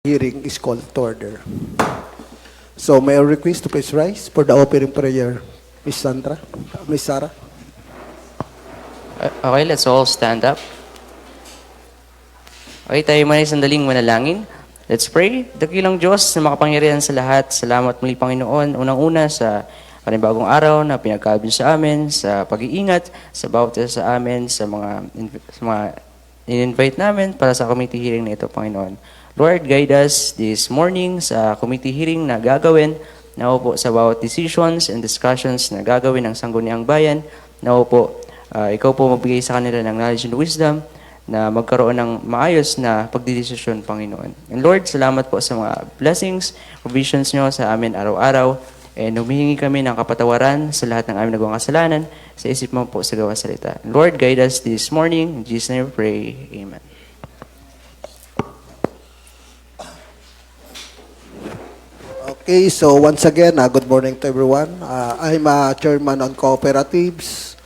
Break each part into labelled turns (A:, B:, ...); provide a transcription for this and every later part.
A: Hearing is called to order. So may I request to please rise for the opening prayer, Miss Sandra, Miss Sarah.
B: Okay, let's all stand up. Okay, tayo muna sandaling manalangin. Let's pray. Dakilang Diyos na makapangyarihan sa lahat. Salamat muli, Panginoon. Unang-una sa panibagong araw na pinagkaloob sa amin, sa pag-iingat, sa bawat isa sa amin, sa mga in-invite namin para sa committee hearing na ito, Panginoon. Lord, guide us this morning sa committee hearing na gagawin. Nawa po sa bawat decisions and discussions na gagawin ng Sangguniang Bayan. Nawa po, ikaw po magbigay sa kanila ng knowledge and wisdom na magkaroon ng maayos na pagdidesisyon, Panginoon. And Lord, salamat po sa mga blessings, provisions nyo sa amin araw-araw. And humihingi kami ng kapatawaran sa lahat ng aming nagawang kasalanan sa isip mo po sa gawa salita. Lord, guide us this morning. In Jesus' name we pray. Amen.
A: Okay, so once again, good morning to everyone. I'm a chairman on cooperatives.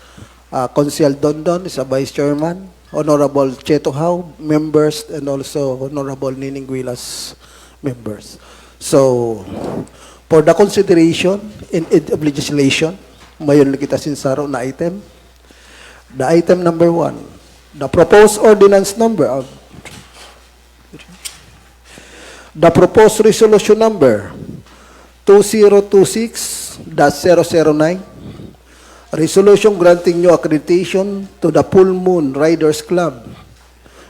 A: Consiel Dondon is a vice chairman. Honorable Cheto Hao, members, and also Honorable Nining Guilas, members. So, for the consideration of legislation, mayon kita sinsaro na item. The item number 1, the proposed ordinance number of the proposed resolution number 2026-009, resolution granting new accreditation to the Full Moon Riders Club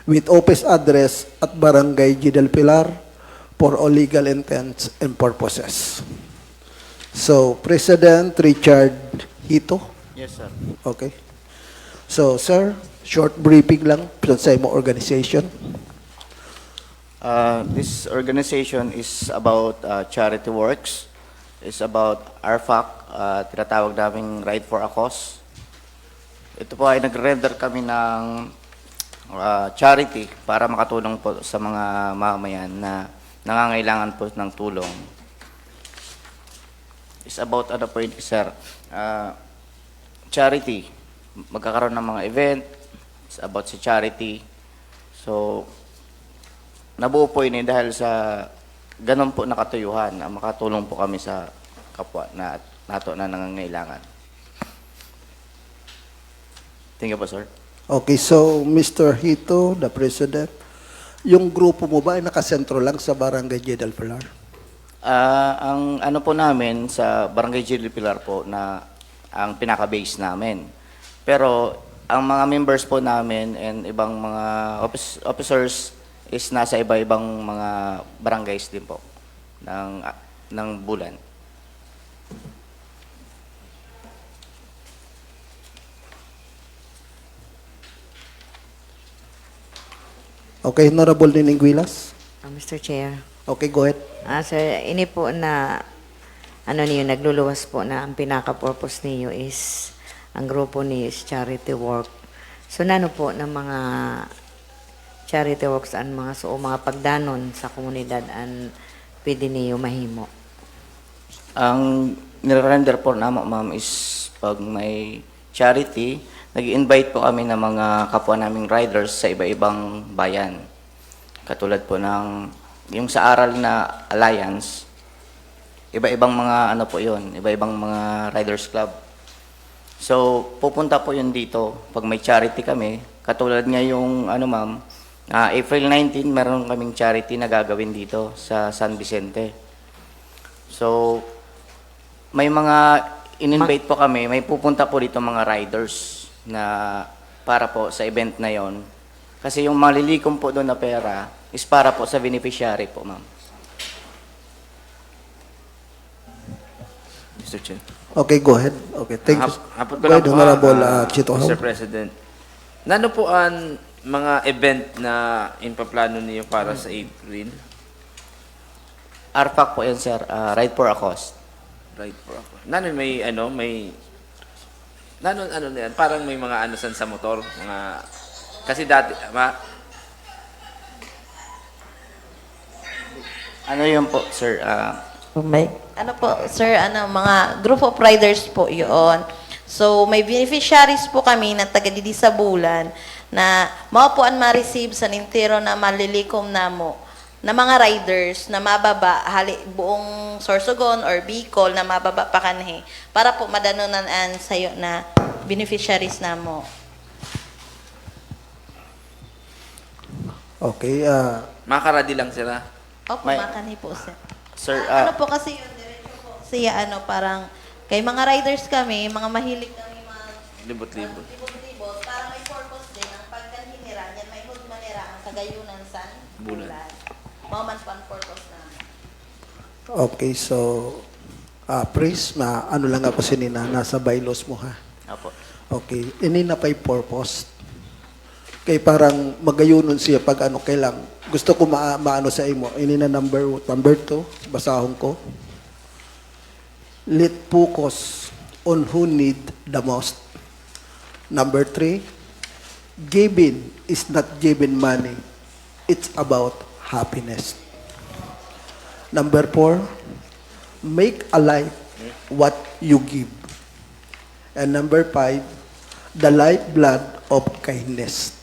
A: with office address at Barangay G. del Pilar for all legal intents and purposes. So, President Richard Hito.
C: Yes, sir.
A: Okay. So, sir, short briefing lang sa imo organization.
C: This organization is about charity works. It's about RFAC, tinatawag naming Ride for a Cause. Ito po ay nag-render kami ng charity para makatulong po sa mga mamamayan na nangangailangan po ng tulong. It's about ano po yun, sir, charity. Magkakaroon ng mga event. It's about si charity. So, nabuo po yun dahil sa ganun po nakatuyuhan na makatulong po kami sa kapwa na nato na nangangailangan. Thank you po, sir.
A: Okay, so Mr. Hito, the President, yung grupo mo ba ay nakasentro lang sa Barangay G. del Pilar?
C: Ang ano po namin sa Barangay G. del Pilar po na ang pinaka-base namin. Pero ang mga members po namin and ibang mga officers is nasa iba-ibang mga barangays din po ng Bulan.
A: Okay, Honorable Nining Guilas.
D: Mr. Chair.
A: Okay, go ahead.
D: Sir, ini po na ano niyo nagluluwas po na ang pinaka-purpose niyo is ang grupo niyo is charity work. So nano po ng mga charity works ang mga pagdanon sa komunidad ang pwede niyo mahimo?
C: Ang nire-render po namin, ma'am, is pag may charity, nag-invite po kami ng mga kapwa naming riders sa iba-ibang bayan. Katulad po ng yung sa aral na alliance, iba-ibang mga ano po yun, iba-ibang mga riders club. So, pupunta po yun dito pag may charity kami. Katulad nga yung ano, ma'am, April 19, meron kaming charity na gagawin dito sa San Vicente. So, may mga in-invite po kami, may pupunta po dito mga riders na para po sa event na yon. Kasi yung malilikom po doon na pera is para po sa beneficiary po, ma'am.
E: Mr. Chair.
A: Okay, go ahead. Okay, thank you.
E: Hapot ko
A: Go
E: lang
A: ahead,
E: po,
A: Honorable Chito Hao.
E: Mr. President. Nano po ang mga event na inpaplano niyo para sa April?
C: RFAC po yan, sir. Ride for a Cause.
E: Right po ako. Nano may nano na yan? Parang may mga ano sa motor, mga kasi dati
C: Ano yun po, sir?
F: Ano po, sir, mga group of riders po yun. So, may beneficiaries po kami na taga didi sa Bulan na mao po ang ma-receive sa nintero na malilikom namo na mga riders na mababa buong Sorsogon or Bicol na mababa pa kanhi para po madanunan sayo na beneficiaries na mo.
A: Okay,
E: Makaradi lang sila.
F: Opo,
C: May-
F: makanhi po sir.
C: Sir,
F: Ano po kasi yun, diretso po siya parang kay mga riders kami, mga mahilig kami mga
E: Libot-libot.
F: libot-libot, para may purpose din ang pagkanhinira, yan may hood manira ang kagayunan sa
E: Bulan.
F: Moment pan purpose na.
A: okay, so, Pris, ano lang ako sinina, nasa bylaws mo ha.
C: Apo.
A: Okay, ini na pa'y purpose. Kay parang magayunon siya pag ano kailang. Gusto ko maano sa imo. Ini na number 2, basahon ko. Let focus on who need the most. Number 3, giving is not giving money. It's about happiness. Number 4, make alive what you give. And number 5, the lifeblood of kindness.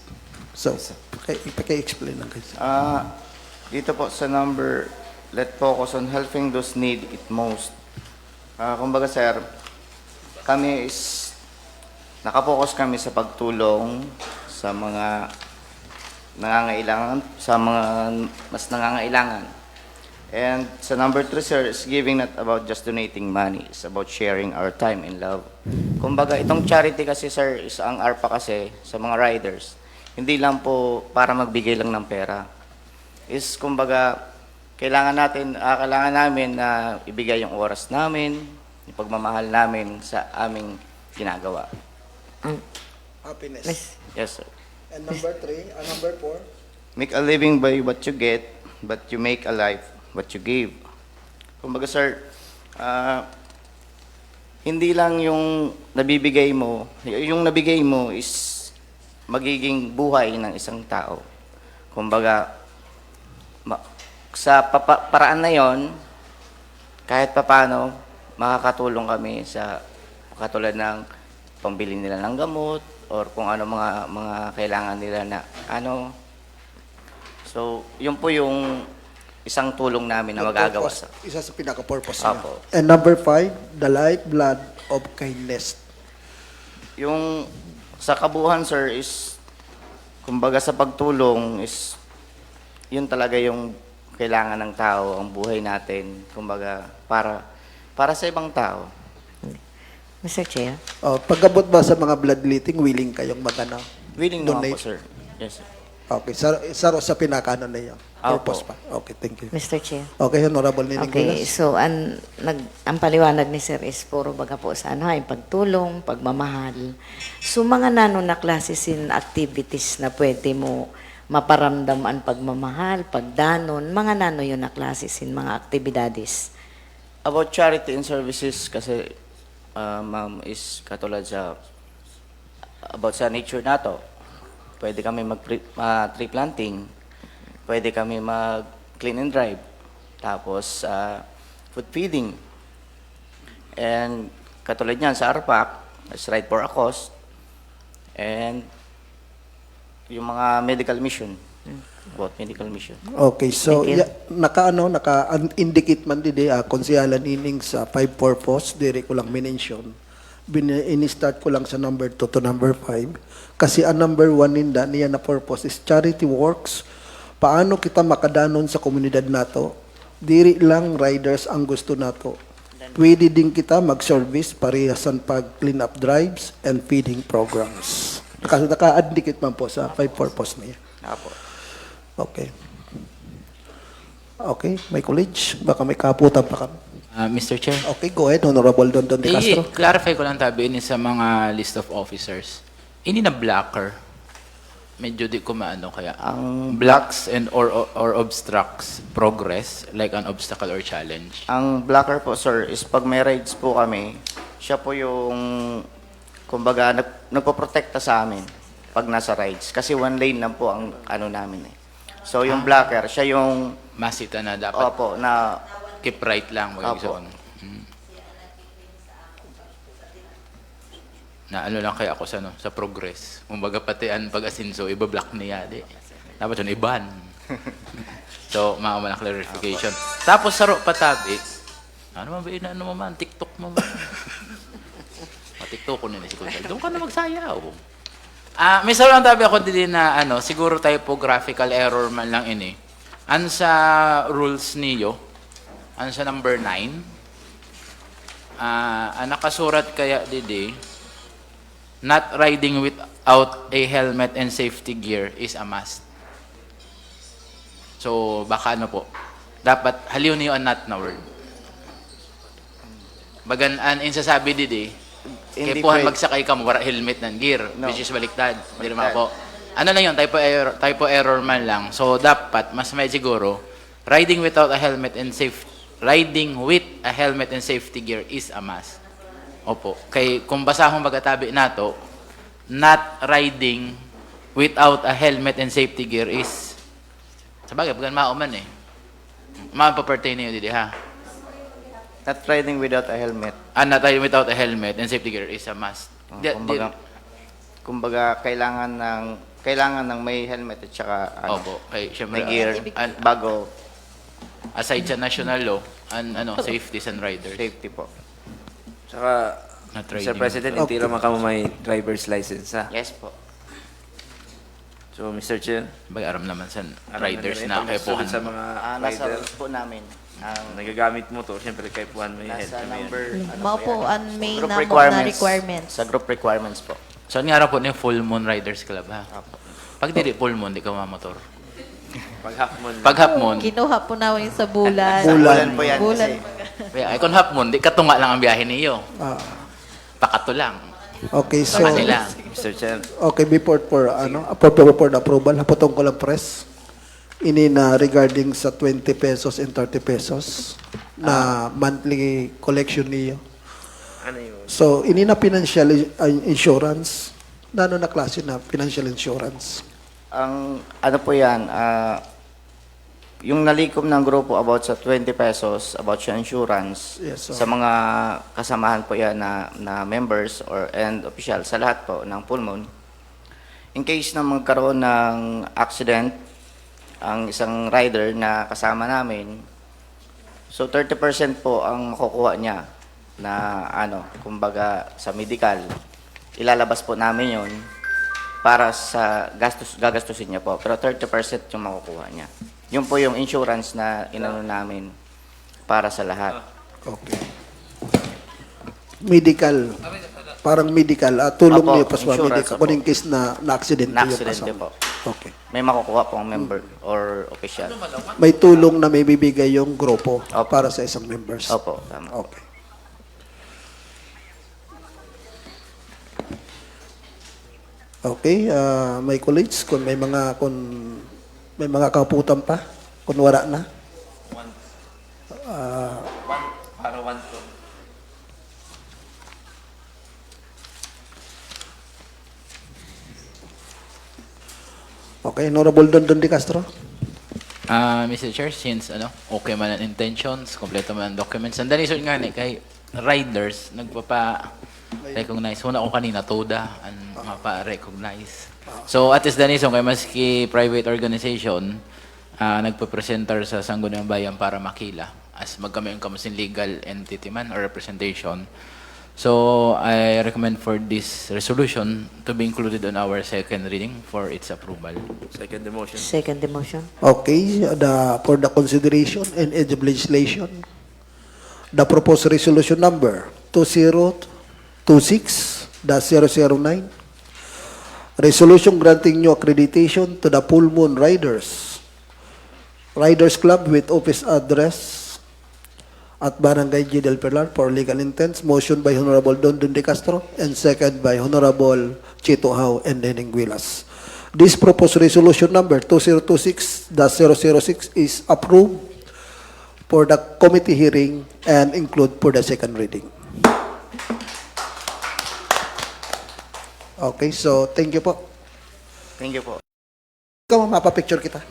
A: So, paki-explain lang kayo.
C: Dito po sa number, let's focus on helping those need it most. Kumbaga sir, kami is, nakapokus kami sa pagtulong sa mga nangangailangan, sa mga mas nangangailangan. And sa number 3 sir, is giving not about just donating money. It's about sharing our time and love. Kumbaga, itong charity kasi sir, is ang ARPA kasi sa mga riders. Hindi lang po para magbigay lang ng pera. Is kumbaga, kailangan namin na ibigay yung oras namin, yung pagmamahal namin sa aming ginagawa.
A: Happiness.
C: Yes, sir.
A: And number 3, number 4,
C: Make a living by what you get, but you make a life what you give. Kumbaga, sir, hindi lang yung nabibigay mo, yung nabigay mo is magiging buhay ng isang tao. Kumbaga, sa paraan na yon, kahit papano, makakatulong kami sa katulad ng pambili nila ng gamot or kung ano mga kailangan nila na ano. So, yun po yung isang tulong namin na magagawa sa.
A: isa sa pinaka-purpose niya.
C: Apo.
A: And number 5, the lifeblood of kindness.
C: Yung sa kabuuan, sir, is kumbaga sa pagtulong is yun talaga yung kailangan ng tao, ang buhay natin, kumbaga para sa ibang tao.
D: Mr. Chair?
A: Pagabot ba sa mga bloodletting, willing kayong magana?
C: Willing naman po,
A: Donate.
C: sir. Yes, sir.
A: Okay, saro sa pinakaano na yun. Purpose pa. Okay, thank you.
D: Mr. Chair?
A: Okay, Honorable Nining
D: Okay,
A: Gulas.
D: so ang paliwanag ni Sir is puro baga po sa ay pagtulong, pagmamahal. So mga nano na classes in activities na pwede mo maparamdam ang pagmamahal, pagdanon, mga nano yun na classes in mga aktibidades.
C: About charity and services kasi ma'am is katulad sa about sa nature nato. Pwede kami tree planting. Pwede kami mag-clean and drive. Tapos, food feeding. And katulad niyan sa ARPAC, is Ride for a Cause. And yung mga medical mission. About medical mission.
A: Okay, so
D: Thank you.
A: naka-indicate man didi konsiyalan ining sa 5 purpose, dire ko lang minention. Ini-start ko lang sa number 2 to number 5 kasi ang number 1 niya na purpose is charity works. Paano kita makadanon sa komunidad nato? Diri lang riders ang gusto nato. Pwede din kita mag-service parihasan pag clean up drives and feeding programs. Naka-indicate man po sa 5 purpose niya.
C: Apo.
A: Okay. Okay, may college. Baka may kaputan pa kami.
G: Mr. Chair,
A: Okay, go ahead, Honorable Dondon de Castro.
G: i-clarify ko lang tabi ini sa mga list of officers. Ini na blocker. Medyo di ko maano kaya.
C: Ang
G: Blocks and or obstructs progress like an obstacle or challenge.
C: Ang blocker po, sir, is pag may rides po kami, siya po yung, kumbaga, nagpo-protekta sa amin pag nasa rides. Kasi one lane lang po ang ano namin eh. So, yung blocker, siya yung,
G: Masita na dapat
C: opo, na,
G: keep right lang. Wag
C: Opo.
G: sa ano. Na ano lang kaya ako sa progress. Kumbaga pati ang pag-asinso, iba-block niya. Di. Dapat yun, iban. So, maama na clarification. Tapos, saro patabi. Ano man ba ina, ano man, TikTok mo man. TikTok ko nila si Kuya. Doon ka na magsayaw. May saro ang tabi ako din na, siguro typographical error man lang ini. An sa rules niyo, an sa number 9, ang nakasurat kaya didi, not riding without a helmet and safety gear is a must. So, baka ano po, dapat haliw niyo ang not na word. Bagan, ang insasabi didi, kaya
C: Hindi
G: po
C: pwede.
G: magsakay ka mo, wala helmet ng gear,
C: No.
G: which is baliktad. Hindi naman
C: Baliktad.
G: po. Ano lang yun, typo error man lang. So, dapat, mas may siguro, riding with a helmet and safety gear is a must. Opo. Kay, kung basahong magatabi nato, not riding without a helmet and safety gear is, sabagay, bagan mauman eh. Mapapertain niyo didi ha.
C: Not riding without a helmet.
G: Not riding without a helmet and safety gear is a must.
C: Kumbaga, kailangan ng may helmet at saka
G: Opo. Kay, syempre,
C: may gear bago
G: aside sa national law, safeties and riders.
C: safety po.
E: Saka,
G: Not
E: Mr.
G: riding.
E: President, hindi naman kamo may driver's license, ha?
C: Yes po.
E: So, Mr. Chair,
G: Bagay, aram naman sa
E: alam
G: riders
E: rin,
G: na
E: pag
G: kay
E: nasusunod
G: Puhan.
E: sa mga
C: Nasa
E: rider,
C: rules po namin.
E: nagagamit mo to, siyempre kay Puhan may
C: Nasa
E: helmet.
C: number,
F: Mao po ang main
C: group
F: na mo na
C: requirements.
F: requirements.
C: Sa group requirements po.
G: So, nga po ni Full Moon Riders Club, ha? Pag di full moon, di ka mamotor.
E: Pag half moon.
G: Pag half moon,
F: Kinuha po namin sa bulan.
A: Bulan.
C: Po yan
F: Bulan.
C: kasi.
G: ay kung half moon, di katunga lang ang biyahe niyo.
A: Ah,
G: Pakato lang.
A: okay, so
G: Manila.
E: Mr. Chair,
A: okay, before for for the approval, hapotong ko lang press. Ini na regarding sa 20 pesos and 30 pesos na monthly collection niyo.
E: ano yun?
A: So, ini na financial insurance. Na klase na financial insurance?
C: Ang ano po yan, yung nalikom ng grupo about sa 20 pesos, about sa insurance,
A: Yes, sir.
C: sa mga kasamahan po yan na members and official, sa lahat po ng Full Moon. In case na magkaroon ng accident, ang isang rider na kasama namin, so 30% po ang makukuha niya na kumbaga sa medical. Ilalabas po namin yon para sa gagastusin niya po. Pero 30% yung makukuha niya. Yun po yung insurance na inano namin para sa lahat.
A: Okay. Medical. Parang medical. Tulong
C: Opo,
A: niyo pa sa
C: insurance,
A: medical.
C: opo.
A: Kung in case na na-accident yung
C: Na-accidente
A: kasama.
C: po.
A: Okay.
C: May makukuha po ang member or official.
A: May tulong na may bibigay yung grupo
C: Opo.
A: para sa isang members.
C: Opo, tama.
A: Okay. Okay, may colleagues kung may mga kaputan pa, kung wala na.
E: Para one to.
A: Okay, Honorable Dondon de Castro.
G: Mr. Chair, since okay man ang intentions, kompleto man ang documents, ang danisod nga ni kay riders, nagpapa-recognize. Una ko kanina, TODA, ang mapa-recognize. So, at least danisod kay maski private organization, nagpa-presenter sa Sangguniang Bayan para makila as magkami yung kamusin legal entity man or representation. So, I recommend for this resolution to be included on our second reading for its approval.
E: Second the motion.
D: Second the motion.
A: Okay, for the consideration and edge of legislation, the proposed resolution number 2026-009, resolution granting new accreditation to the Full Moon Riders Club with office address at Barangay G. del Pilar for legal intents. Motion by Honorable Dondon de Castro and second by Honorable Chito Hao and Neneng Guilas. This proposed resolution number 2026-006 is approved for the committee hearing and include for the second reading. Okay, so thank you po.
C: Thank you po.
A: Ikaw, mapapicture kita.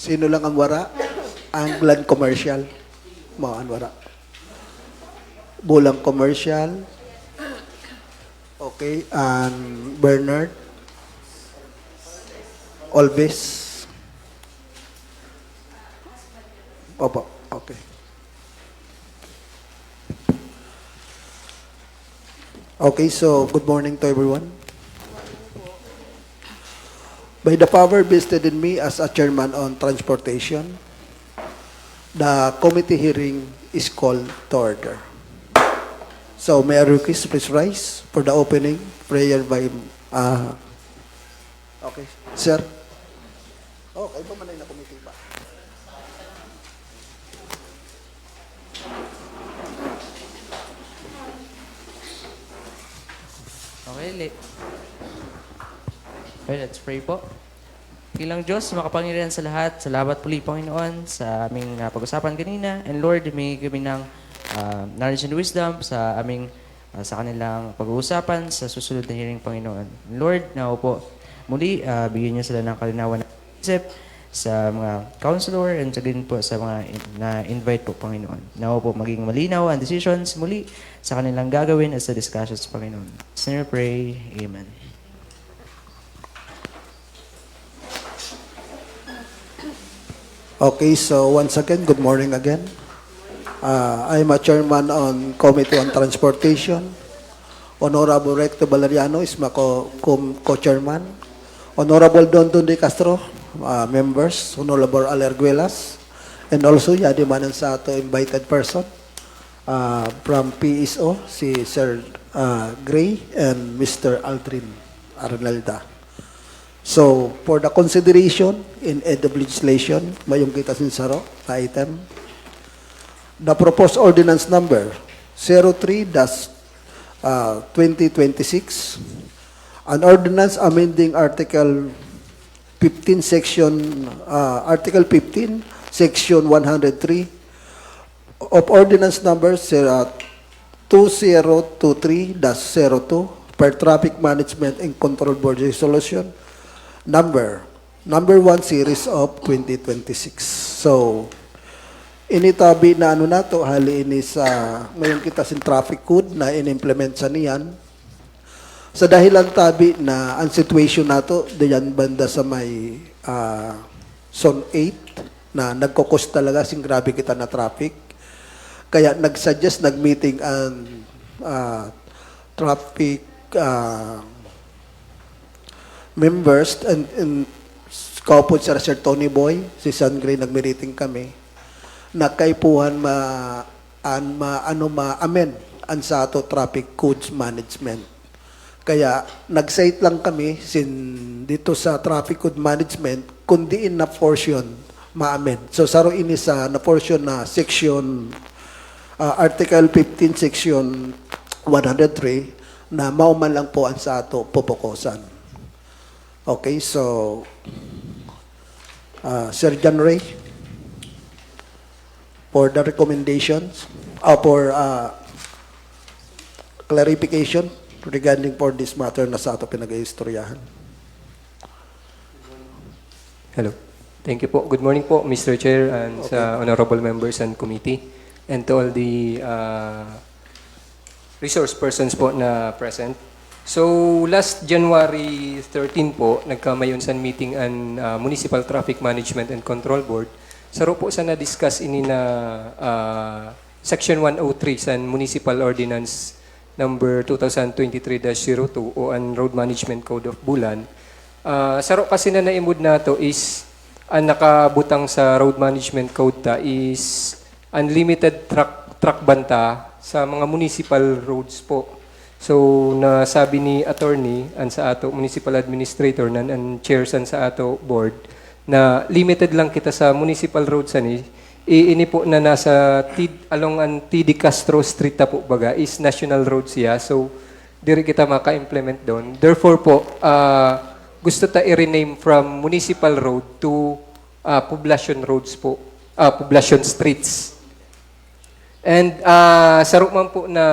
A: Sino lang ang wara? Anglan Commercial. Mga ang wara. Bulang Commercial. Okay, and Bernard. Olvis. Opo, okay. Okay, so good morning to everyone. By the power vested in me as a chairman on transportation, the committee hearing is called to order. So may I request please rise for the opening prayer by okay, sir. Okay, ba manay na committee ba?
B: Okay, let's pray po. Kilang Diyos, makapangyarihan sa lahat, salamat puli, Panginoon, sa aming pag-usapan kanina. And Lord, may kami ng knowledge and wisdom sa aming sa kanilang pag-uusapan sa susunod na hearing, Panginoon. Lord, now po, muli, bigyan niyo sila ng kalinawan ng isip sa mga counselor and sa din po sa mga na-invite po, Panginoon. Now po, maging malinaw ang decisions muli sa kanilang gagawin at sa discussions, Panginoon. Sinner pray, Amen.
A: Okay, so once again, good morning again. I'm a chairman on Committee on Transportation. Honorable Recto Valeriano is my co-chairman. Honorable Dondon de Castro, members. Honorable Alerguelas. And also, Yadi Manansato, invited person. From PSO, si Sir Gray and Mr. Aldrin Arnalda. So, for the consideration in aid of legislation, mayong kita sinsaro na item, the proposed ordinance number 03-2026, an ordinance amending Article 15, Article 15, Section 103 of Ordinance number 2023-02 per Traffic Management and Control Board Resolution number 1 series of 2026. So, initabi na ano na to, hali ini sa ngayon kita sin traffic code na in-implement sa niyan. Sa dahilan tabi na ang situation nato diyan banda sa may Zone 8 na nagkukos talaga sing grabe kita na traffic. Kaya nag-suggest, nag-meeting ang traffic members and kaupod si Sir Tony Boy, si San Gray, nag-meeting kami na kaipuhan ma-amend ang sa ato traffic codes management. Kaya nag-cite lang kami dito sa traffic code management kundi in na portion ma-amend. So saro ini sa na portion na section Article 15 section 103 na mauman lang po ang sa ato pupukosan. Okay, so Sir John Ray for the recommendations for clarification regarding for this matter na sa ato pinag-iistoryahan.
H: Hello. Thank you po. Good morning po, Mr. Chair and sa honorable members and committee and to all the resource persons po na present. So, last January 13 po, nagkamayunsan meeting ang Municipal Traffic Management and Control Board. Saro po sa na-discuss ini na Section 103 sa Municipal Ordinance number 2023-02 o ang Road Management Code of Bulan. Saro kasi na naimod na to is ang nakabutang sa Road Management Code ta is unlimited truck banta sa mga municipal roads po. So, nasabi ni attorney and sa ato municipal administrator and chairsan sa ato board na limited lang kita sa municipal roads ani. Ini po na nasa along ang TD Castro Street ta po baga is national road siya. So, diri kita maka-implement doon. Therefore po, gusto ta i-rename from municipal road to population roads po, population streets. And saro man po na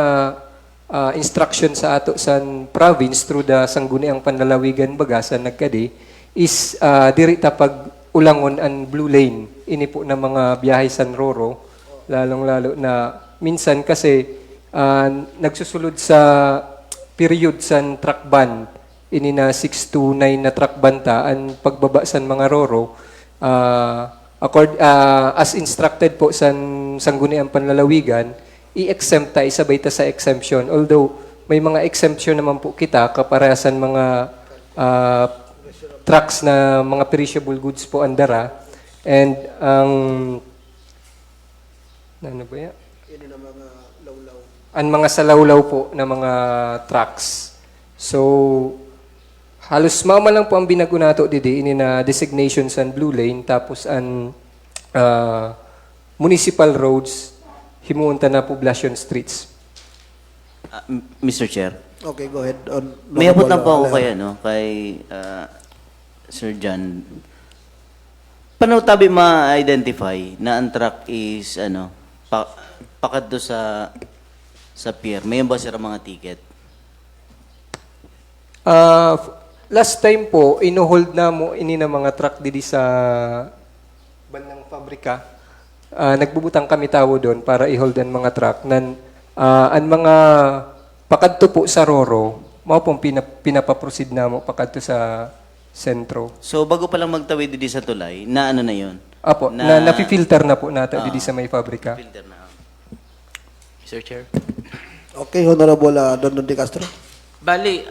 H: instruction sa ato sa province through the Sangguniang Panlalawigan baga sa nagkadi is diri ta pag Ulangon and Blue Lane. Ini po na mga biyahe San Roro, lalong-lalo na minsan kasi nagsusulod sa period sa truck ban. Ini na 6 to 9 na truck banta ang pagbaba sa mga Roro. As instructed po sa Sangguniang Panlalawigan, i-exempt tayo sabay ta sa exemption. Although may mga exemption naman po kita kaparasan mga trucks na mga perishable goods po andara. And ano ba yan? Ang mga salawlaw po na mga trucks. So, halos mama lang po ang binago nato didi ini na designation sa Blue Lane tapos ang municipal roads himuunta na poblacion streets.
I: Mr. Chair,
A: Okay, go ahead.
I: may abot lang po ako
A: Honorable,
I: kay Sir John. Paano tabi ma-identify na ang truck is pakadto sa pier? May ba sila mga ticket?
H: Last time po, inuhold na mo ini na mga truck didi sa bandang pabrika. Nagbubutang kami tawo doon para i-hold ang mga truck. Ang mga pakadto po sa Roro, mao pong pinapaproceed na mo pakadto sa sentro.
I: So bago pa lang magtawid didi sa tulay, na ano na 'yon?
H: Apo, na nafi-filter na po natin didi sa may pabrika.
I: Filter na.
G: Mr. Chair.
A: Okay, Honorable Dondon de Castro.
G: Bali,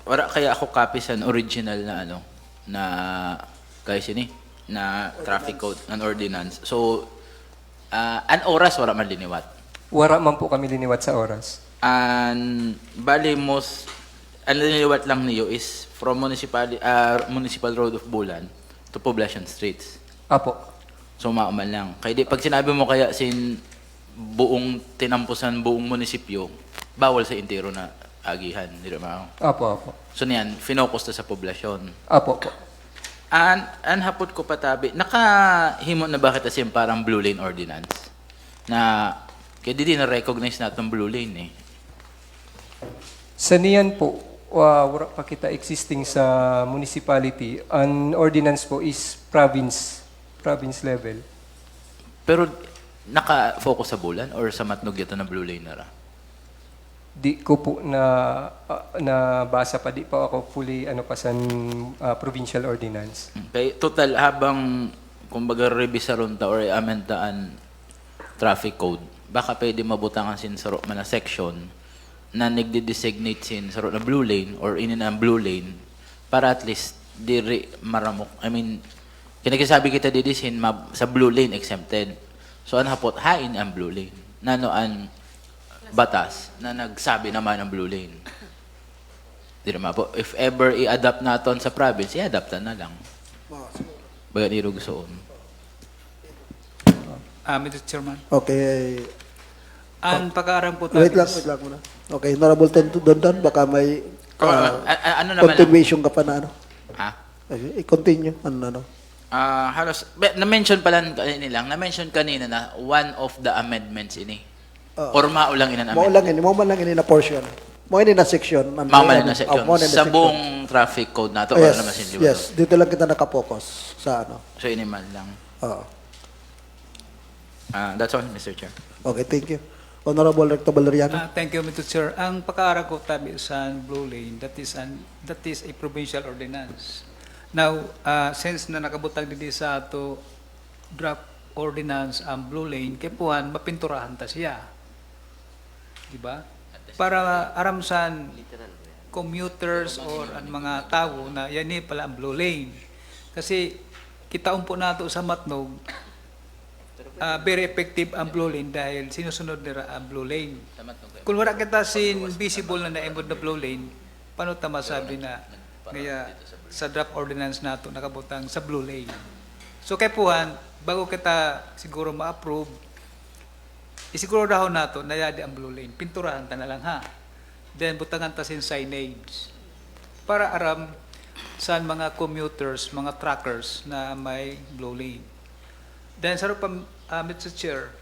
G: wala kaya ako copy sa original na na guys ini na traffic code and ordinance. So an oras wala man liniwat.
H: Wara man po kami liniwat sa oras.
G: Bali ang liniwat lang niyo is from Municipal Road of Bulan to Poblacion Streets.
H: Apo.
G: So mauman lang. Kaya di pag sinabi mo kaya buong tinampusan buong munisipyo, bawal sa intero na agihan, di ba?
H: Apo.
G: So niyan, finocus to sa poblasyon.
H: Apo.
G: An hapot ko patabi, nakahimo na bakit as yung parang Blue Lane Ordinance? Na, kaya di na-recognize natin Blue Lane eh.
H: Sa niyan po, wala pa kita existing sa municipality. Ang ordinance po is province level.
G: Pero naka-focus sa Bulan or sa Matnog ito na Blue Lane na ra?
H: Di ko po na basa pa, di pa ako fully pa sa provincial ordinance.
G: Kaya total habang kumbaga revisaron ta or amendaan traffic code, baka pwede mabutangan sin saro man na section na nagde-designate sin saro na Blue Lane or inin ang Blue Lane para at least diri maramok. I mean, kinakisabi kita didi sin sa Blue Lane exempted. So an hapot hain ang Blue Lane. Nano ang batas na nagsabi naman ng Blue Lane. Di naman po. If ever i-adapt natin sa province, i-adapt na lang. Baga ni Rugsoon.
J: Mr. Chairman.
A: Okay.
J: Ang pag-aarang po
A: Wait lang muna. Okay, Honorable Dondon, baka may
G: Ano naman
A: continuation ka pa na
G: Ha?
A: I-continue. Ano?
G: Halos, na-mention pala nilang, na-mention kanina na one of the amendments ini. Or maulang inan amendment.
A: Mo man lang ini na portion. Mo ini na section.
G: Maulang na section. Sa buong traffic code na to,
A: yes,
G: para naman sin
A: yes, dito lang kita nakapokus sa ano.
G: So inimal lang.
A: Oo.
G: That's all, Mr. Chair.
A: Okay, thank you. Honorable Recto Valeriano.
J: Thank you, Mr. Chair. Ang pag-aarang ko tabi sa Blue Lane, that is a provincial ordinance. Now, since na nakabutang dito sa ato draft ordinance ang Blue Lane, kepuhan, mapinturahan ta siya. Diba? Para aramsan commuters or ang mga tao na yan pala ang Blue Lane. Kasi kita umpo nato sa Matnog, very effective ang Blue Lane dahil sinusunod nila ang Blue Lane. Kung wala kita sin visible na naimod na Blue Lane, paano ta masabi na ngaya sa draft ordinance nato nakabutang sa Blue Lane? So kepuhan, bago kita siguro ma-approve, isiguro dahon nato na yadi ang Blue Lane. Pinturahan ta na lang ha. Then butangan ta sin signage para aram sa mga commuters, mga truckers na may Blue Lane. Then sa Mr. Chair,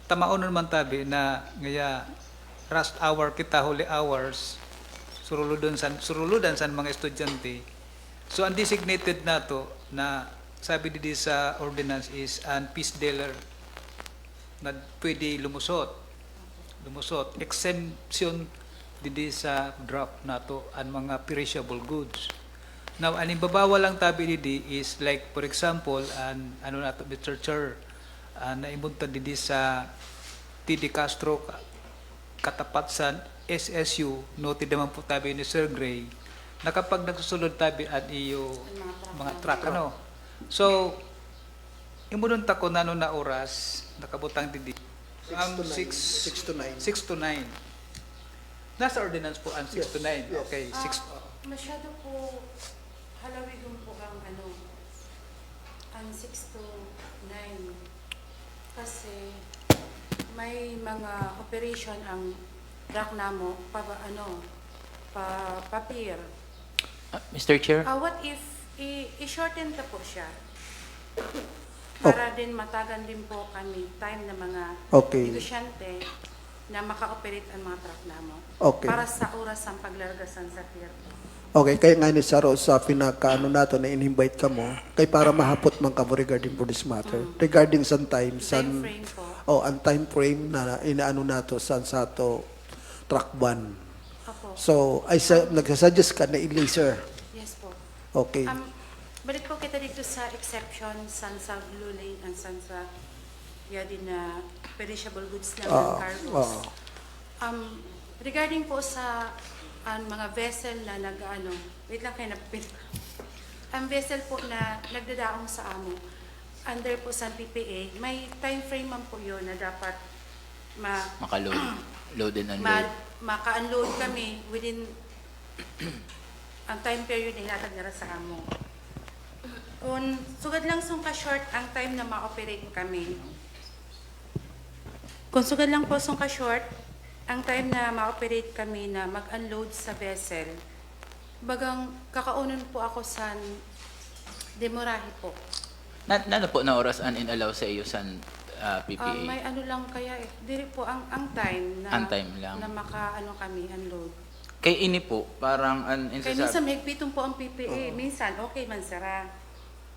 J: tamaon naman tabi na ngaya rush hour kita, holy hours, suruludan san mga estudyante. So ang designated nato na sabi dito sa ordinance is an piece dealer na pwede lumusot. Exemption dito sa draft nato ang mga perishable goods. Now, ang ibabawal lang tabi dito is like, for example, ano na ito, Mr. Chair, naimunta dito sa TD Castro, katapat sa SSU, noted naman po tabi ni Sir Gray, na kapag nagsusunod tabi at iyo mga truck, ano. So, imununta ko na na oras, nakabutang didi. Ang
A: 6 to 9.
J: 6 to 9. Nasa ordinance po ang 6 to 9.
A: yes.
J: Okay, 6.
K: Masyado po halawigan po ang ang 6 to 9. Kasi may mga operation ang truck namo papir.
G: Mr. Chair?
K: What if i-shorten ta po siya? Para din matagan din po kami time na mga
A: Okay.
K: negosyante na maka-operate ang mga truck namo.
A: Okay.
K: Para sa oras ang paglargasan sa pier.
A: Okay, kaya nga ni Saro sa pinakaano nato na in-invite ka mo, kay para mahapot man ka mo regarding for this matter. Regarding sa time,
K: Time frame po.
A: ang time frame na inaano nato sa to truck ban.
K: Opo.
A: So, nagsasuggest ka na i-laser.
K: Yes po.
A: Okay.
K: Balik po kita dito sa exception, san sa blue lane, and san sa din na perishable goods lang ng cargos. Regarding po sa mga vessel na wait lang kayo ang vessel po na nagdadaong sa amo, under po sa PPA, may time frame man po yun na dapat
G: Maka-load. Load and unload.
K: maka-unload kami within ang time period na ilatag nila sa amo. Kung sugad lang sung ka-short ang time na ma-operate kami. Kung sugad lang po sung ka-short ang time na ma-operate kami na mag-unload sa vessel, bagang kakaunon po ako sa demorahe po.
G: Nano po na oras an in-allow sa iyo sa PPA?
K: May lang kaya diri po ang time na
G: Ang time lang.
K: na kami unload.
G: Kay ini po, parang
K: Kaya minsan mahigpitong po ang PPA, minsan okay man sara.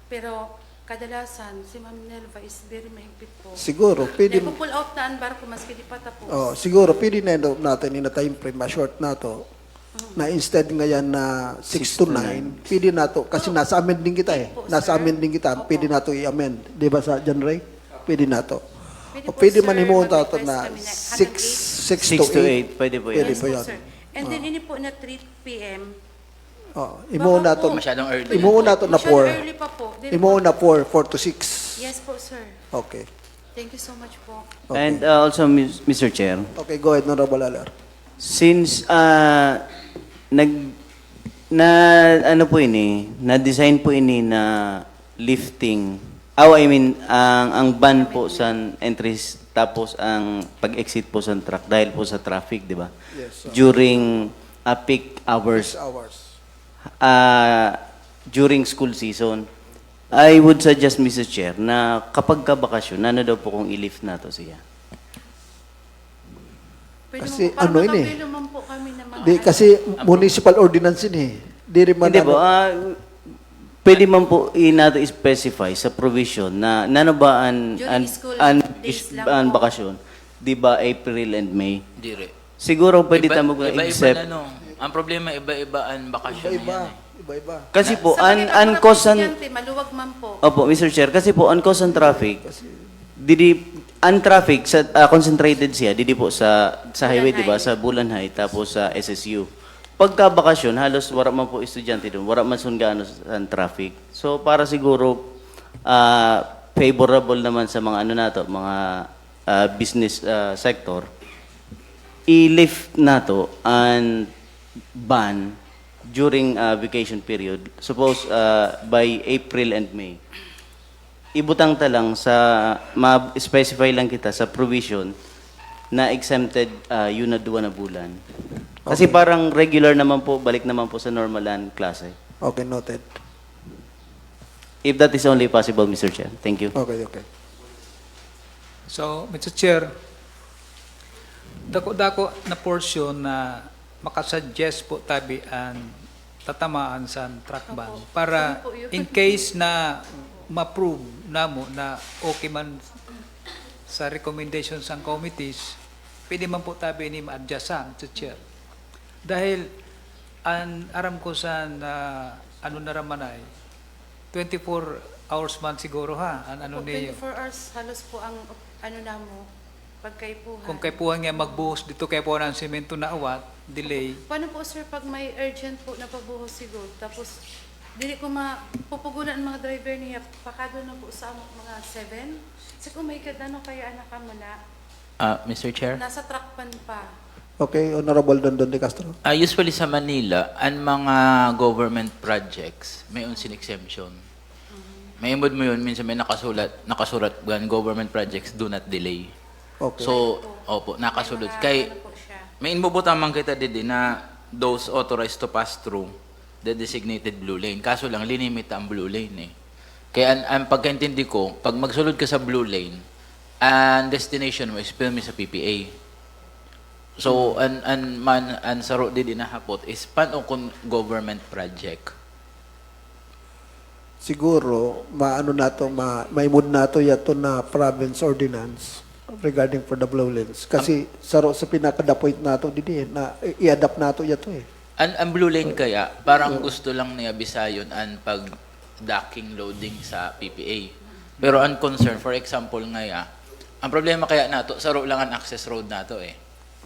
K: Pero kadalasan si Ma'am Nelva is very mahigpit po.
A: Siguro, pwede,
K: Pull out na ang barko maski di pa tapos.
A: siguro, pwede na natin in a time frame, ma-short na to, na instead ngayon na 6 to 9, pwede na to, kasi nasa amend din kita eh.
K: Opo,
A: Nasa
K: sir.
A: amend din kita,
K: Opo.
A: pwede na to i-amend. Di ba sa John Ray? Pwede na to.
K: Pwede
A: O
K: po,
A: pwede
K: sir,
A: man himuon to
K: mag-request
A: na
K: kami na
A: 6
I: 6
A: to 8.
I: Pwede po
A: Pwede
I: yan.
A: po
K: Yes
A: yun.
K: sir. And then ini po na 3 p.m.
A: Himuon na to,
G: masyadong early.
A: himuon na to na
K: Masyado
A: 4.
K: early pa po. Dili
A: Himuon
K: po.
A: na 4 to 6.
K: Yes po sir.
A: Okay.
K: Thank you so much po.
A: Okay.
I: And also, Mr. Chair,
A: Okay, go ahead, Honorable Alar.
I: since na-design po ini na lifting, ang ban po sa entries tapos ang pag-exit po sa truck dahil po sa traffic, di ba?
A: Yes, sir.
I: During peak hours,
A: 6 hours.
I: during school season. I would suggest, Mr. Chair, na kapag kabakasyon, daw po kung i-lift na to siya.
K: Pwede
A: Kasi
K: mo po,
A: ano yun eh.
K: makapilo man po kami ng mga
A: Di, kasi municipal ordinance yun eh. Di rin man
I: Hindi po,
A: ano-
I: pwede man po nato specify sa provision na nanobaan
K: During school days lang
I: ang
K: po.
I: bakasyon, di ba April and May?
G: Dire.
I: Siguro pwede tayo
G: Iba-iba
I: mag-accept.
G: na, no? Ang problema, iba-iba ang bakasyon na
A: Iba-iba.
G: yan.
A: Iba-iba.
I: Kasi po,
K: Sa
I: ang
K: mga
I: cause ang...
K: estudyante, maluwag man po.
I: Opo, Mr. Chair, kasi po, ang cause ang traffic, ang traffic, concentrated siya, didi po sa highway, di ba?
K: Bulanhay.
I: Sa Bulanhay, tapos sa SSU. Pagka bakasyon, halos wala man po estudyante doon, wala man sungano ang traffic. So, para siguro, favorable naman sa mga mga business sector, i-lift na to and ban during vacation period. Suppose by April and May. Ibutang ta lang sa, ma-specify lang kita sa provision na exempted yun na 2 na bulan. Kasi parang regular naman po, balik naman po sa normal klase.
A: Okay, noted.
I: If that is only possible, Mr. Chair. Thank you.
A: Okay, okay.
J: So, Mr. Chair, dako-dako na portion na makasuggest po tabi ang tatamaan sa truck ban para in case na ma-prove namo na okay man sa recommendations ng committees, pwede man po tabi ni ma-adjust sa Mr. Chair. Dahil aram ko sa ano na raman ay 24 hours man siguro ha ano niyo.
K: 24 hours halos po ang ano namo pagkaipuhan.
J: Kung kay puhan nga magbuhos dito kay po ng semento na awat, delay.
K: Paano po sir pag may urgent po na pabuhos siguro tapos dili ko mapupugunan ang mga driver niya pakado na po sa mga 7. Kasi kung may kadano kaya anak ka muna
G: Mr. Chair?
K: nasa truck pan pa.
A: Okay, Honorable Dondon de Castro.
G: Usually sa Manila, ang mga government projects, may unsin exemption. May imod mo yun, minsan may nakasulat, when government projects do not delay.
A: Okay.
G: So, opo, nakasulod. Kay,
K: Ano po siya?
G: may inbubutan man kita didi na those authorized to pass through the designated blue lane. Kaso lang, linimit ang blue lane eh. Kaya ang pagkaintindi ko, pag magsulod ka sa blue lane, ang destination mo is filmi sa PPA. So, ang saro di dinahapot is paano kung government project?
A: Siguro, maano nato, maimod nato yato na province ordinance regarding for the blue lanes. Kasi saro sa pinaka-the point nato didi na i-adapt nato yato eh.
G: Ang blue lane kaya, parang gusto lang niya bisayon ang pag-docking loading sa PPA. Pero ang concern, for example ngaya, ang problema kaya nato, saro lang ang access road nato eh.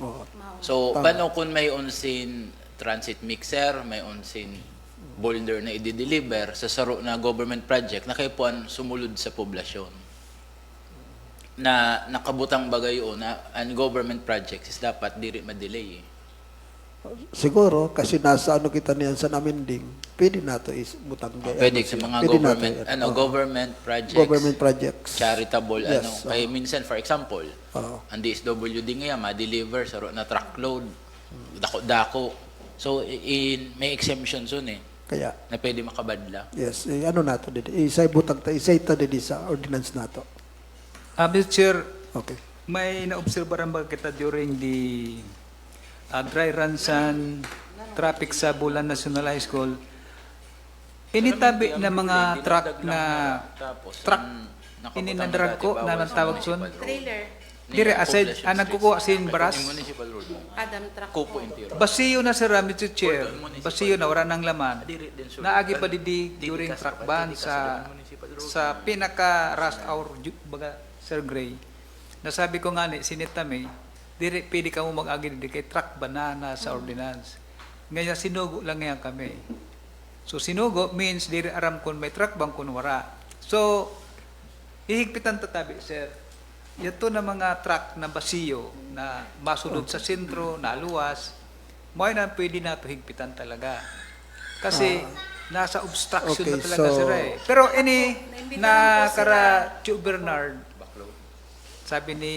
A: Oo.
G: So,
A: Tama.
G: paano kung may unsin transit mixer, may unsin boulder na i-deliver sa saro na government project na kayo po ang sumulod sa poblasyon? Na nakabutang bagay o na ang government projects is dapat diri ma-delay eh.
A: Siguro, kasi nasa ano kita niyan sa naminding, pwede nato is butang
G: Pwede sa mga
A: Pwede
G: government,
A: nato yan.
G: ano,
A: Oo.
G: government projects,
A: Government projects.
G: charitable,
A: Yes,
G: ano. Kaya minsan, for example,
A: Oo.
G: ang DSWD ngayon, ma-deliver sa na truckload, dako-dako. So, may exemptions yun eh,
A: Kaya,
G: na pwede makabadla.
A: yes, ano nato didi. Isay butang ta, isay ta didi sa ordinance nato.
J: Mr. Chair,
A: Okay.
J: may naobserbahan ba kita during the dry runs and traffic sa Bulan National High School? Initabi na mga truck na ininadrag ko na natawag son.
K: Trailer,
J: Dire aside nagkukuha sin baras.
K: Adam truck
G: Kupo
K: po.
G: intiro.
J: Basiyo na sir Mr. Chair. Basiyo na wala nang laman. Naagi pa didi during truck ban sa pinaka rush hour baga Sir Gray. Nasabi ko nga ni sinitami dire pwede ka mo mag-agi didi kay truck banana sa ordinance. Ngayon sinugo lang yan kami. So sinugo means dire aram kon may truck bang kun wara. So ihigpitan tatabi sir. Yato na mga truck na basiyo na masulod sa sentro, na luwas, mo na pwede na ito higpitan talaga. Kasi nasa obstruction
A: Okay,
J: na talaga
A: so-
J: sila eh. Pero ini na kara Chu Bernard, sabi ni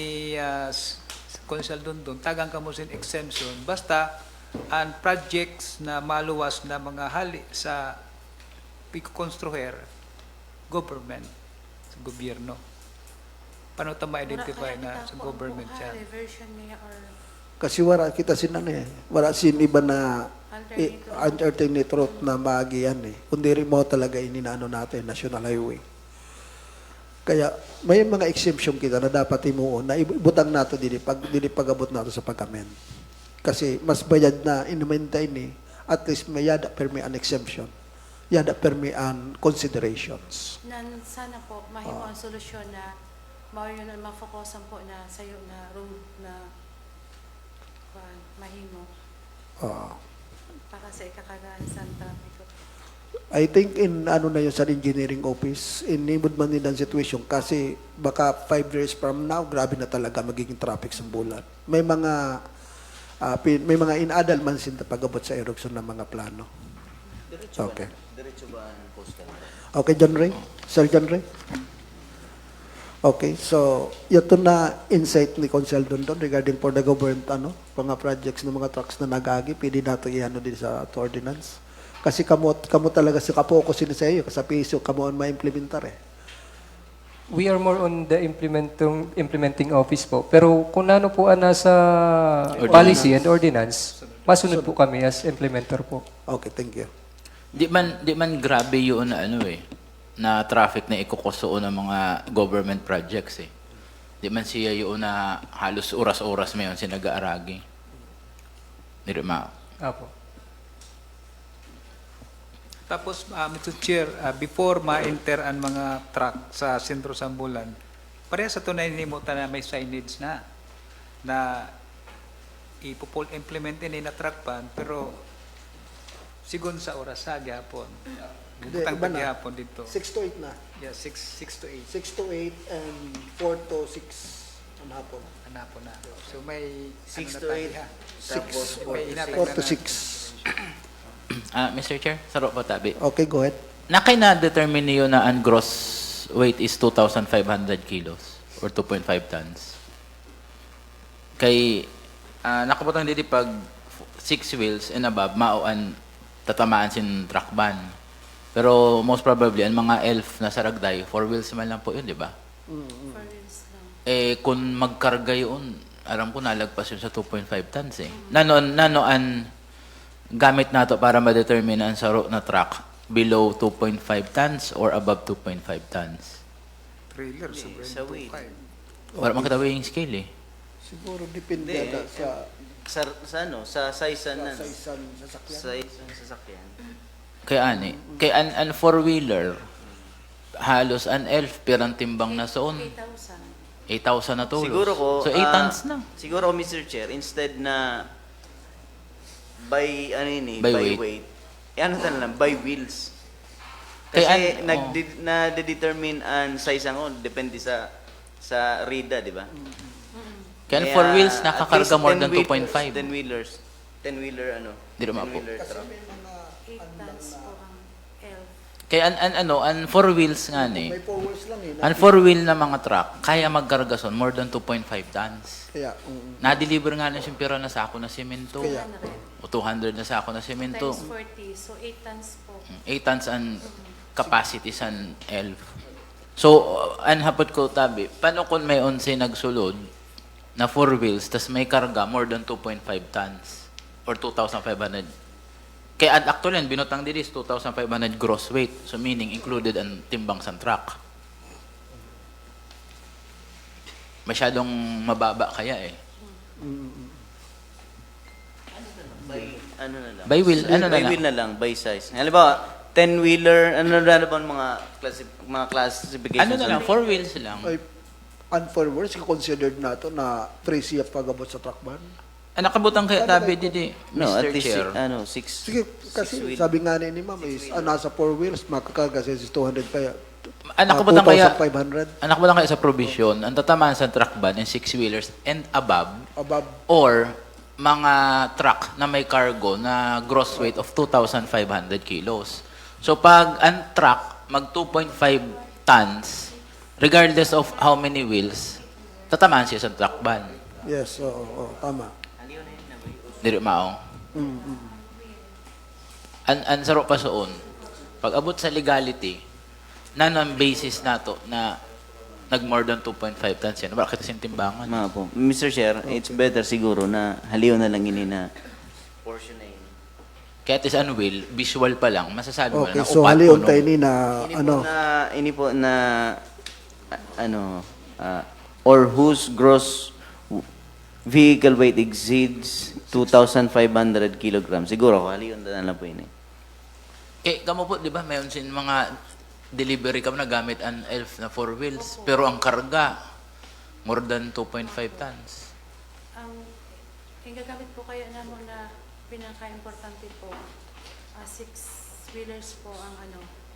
J: Consul Dondon, tagang kamusin exemption. Basta ang projects na maluwas na mga hali sa pagkukonstruher, government, sa gobyerno. Paano ito ma-identify na sa government yan?
K: Reversion niya or
A: Kasi wala kita sin ano eh. Wala sin iba na
K: alternate.
A: alternate route na maagian eh. Kundi rin mo talaga ininaano natin, National Highway. Kaya may mga exemption kita na dapat imuon na ibutang nato dili pag-abot nato sa pagkamen. Kasi mas bayad na in-maintain eh. At least may yada permi an exemption. Yada permi an considerations.
K: Nan sana po mahimo ang solusyon na mao yun ang mafokusan po na sayo na road na mahimo para sa ikakagaan sa traffic.
A: I think in ano na yun sa engineering office, inimod man nila ang situation kasi baka 5 years from now, grabe na talaga magiging traffic sa bulan. May mga inadal man sin pag-abot sa ereksyon ng mga plano. Okay.
I: Diretso ba ang postal?
A: Okay, John Ray? Sir John Ray? Okay, so ito na insight ni Consul Dondon regarding for the government mga projects ng mga trucks na nag-agi, pwede nato iano din sa ordinance. Kasi kamo talaga sa kapokus sa iyo, sa piso kamo ang ma-implementar eh.
H: We are more on the implementing office po. Pero kung ano po ang nasa policy and ordinance, masunod po kami as implementer po.
A: Okay, thank you.
G: Di man grabe yun na ano eh. na traffic na ikukusuon ng mga government projects eh. Di man siya yun na halos oras-oras mayon siya nag-aaragi. Di rin ma.
H: Apo.
J: Tapos, Mr. Chair, before ma-enter ang mga truck sa sentro Sambulan, pareha sa tunay nimutan na may signage na implement ini na truck ban, pero sigon sa oras sa gyapon. Butang
A: iba na.
J: paghihapon dito.
A: 6 to 8 na.
J: Yeah, 6 to 8.
A: 6 to 8 and 4 to 6 ang hapon.
J: Hanapon na. So may
C: 6
J: ano
C: to
J: na
C: 8.
J: tayo, ha?
C: Tapos
J: May inatag
A: 4 to
J: na
A: 6.
G: Mr. Chair, saro po tabi.
A: Okay, go ahead.
G: Nakay na-determine niyo na ang gross weight is 2,500 kilos or 2.5 tons. Kay, nakabutang dito pag 6 wheels and above, mauan tatamaan sin truck ban. Pero most probably, ang mga elf na saragday, 4 wheels man lang po yun, di ba?
K: For reals lang.
G: Eh, kung magkarga yun, alam ko nalagpas yun sa 2.5 tons eh. Nanoan gamit nato para ma-determine ang saro na truck below 2.5 tons or above 2.5 tons.
J: trailer,
C: Sa weight.
J: 2.5.
G: Wala man katawing scale eh.
A: Siguro depende
C: Hindi,
A: na sa
C: Sa size na.
A: size ng sasakyan.
C: Size ng sasakyan.
G: Kaya ani, kay an four-wheeler, halos an elf pirang timbang na soon.
K: 8,000.
G: 8,000 na tulos.
C: Siguro ko,
G: So 8 tons na.
C: Siguro ko, Mr. Chair, instead na by,
G: By
C: by
G: weight.
C: weight, ano na lang, by wheels.
G: Kaya
C: Kasi na-determine ang size ang depende sa RIDA, di ba?
G: Kaya an four wheels
C: at
G: nakakarga
C: least
G: more than
C: 10
G: 2.5.
C: 10-wheelers. 10-wheeler,
G: Di naman po.
C: 10-wheeler truck.
K: 8 tons po ang elf.
G: Kaya an four wheels nga ni.
A: May 4 wheels lang eh.
G: An four wheel na mga truck, kaya magkarga son more than 2.5 tons.
A: Kaya,
G: Na-deliver nga na siyang pira na sako na semento.
A: Kaya.
G: O 200 na sako na semento.
K: Times 40. So 8 tons po.
G: 8 tons ang capacity sa elf. So, an hapot ko tabi, paano kung may 11 nagsulod na 4 wheels, tas may karga more than 2.5 tons or 2,500. Kaya actually, ang binutang dito is 2,500 gross weight. So, meaning included ang timbang sa truck. Masyadong mababa kaya eh. By wheel, ano na
C: By
G: lang?
C: wheel na lang, by size. Halimbawa, 10-wheeler, ano na ba ang mga classifications?
G: Ano na lang? 4 wheels lang.
A: ay, unforward, considered na to na free siya pagabot sa truck ban.
G: Nakabutang kaya tabi didi,
C: No, at
G: Mr.
C: least,
G: Chair.
C: 6.
A: Sige, kasi sabi nga ni ma'am is, nasa 4 wheels, makakarga siya is 200 pa.
G: Anak ko ba kaya
A: 2,500
G: anak mo lang kaya sa provision, ang tatamaan sa truck ban and 6 wheelers and above
A: above.
G: or mga truck na may cargo na gross weight of 2,500 kilos. So pag ang truck mag 2.5 tons, regardless of how many wheels, tatamaan siya sa truck ban.
A: Yes, oo, tama.
G: Dili maong. An saro pa soon. Pag abot sa legality, nanang basis nato na nag more than 2.5 tons yan. Bakit kasi timbangan?
C: Mga po. Mr. Chair, it's better siguro na haliw na lang ini na portion na yun.
G: Kaya at an will, visual pa lang, masasabi mo
A: Okay,
G: na
A: so
G: upat
A: halion
G: puno.
A: tayo ni na,
C: Ini po na or whose gross vehicle weight exceeds 2,500 kilograms. Siguro, haliyon na lang po yun eh.
G: Eh, kamo po, di ba, mayroon sin mga delivery ka na gamit an elf na 4 wheels, pero ang karga, more than 2.5 tons.
K: Yung gagamit po kayo na mo na pinaka-importante po, 6 wheelers po ang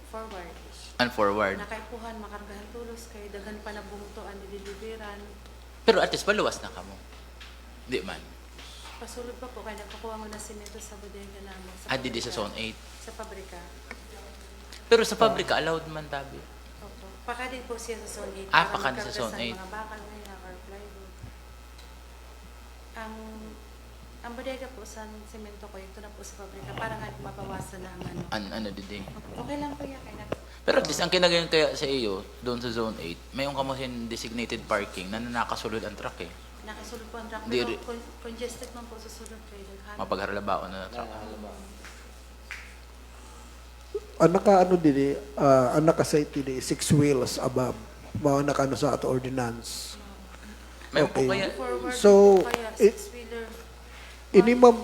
K: forward.
G: And forward.
K: Nakaipuhan, makargahan tulos kayo, dagan pa na bumutuan, dideliveran.
G: Pero at least paluwas na kamo. Di man.
K: Pasulod pa po, kaya nagpakuha mo na simento sa bodega namin.
G: Di sa zone 8.
K: Sa pabrika.
G: Pero sa pabrika, allowed man tabi.
K: Opo. Paka din po siya sa zone 8.
G: Paka din sa zone 8.
K: Mga bakal nila or plywood. Ang bodega po sa simento ko, ito na po sa pabrika, para nga mabawasan na ang
G: Ano didi.
K: Okay lang po yan.
G: Pero at least ang kinagayon kaya sa iyo, doon sa zone 8, mayroon ka mo sin designated parking na nakakasulod ang truck eh.
K: Nakasulod po ang truck.
G: Di-
K: Pero congested man po susunod kayo.
G: Mapagharalabaon na truck.
A: ang naka ano dili, ang naka-site dili 6 wheels above. Mao naka ano sa ato ordinance.
G: Mayroon po kaya,
K: Forward
A: So,
K: po kaya,
A: it-
K: six-wheeler.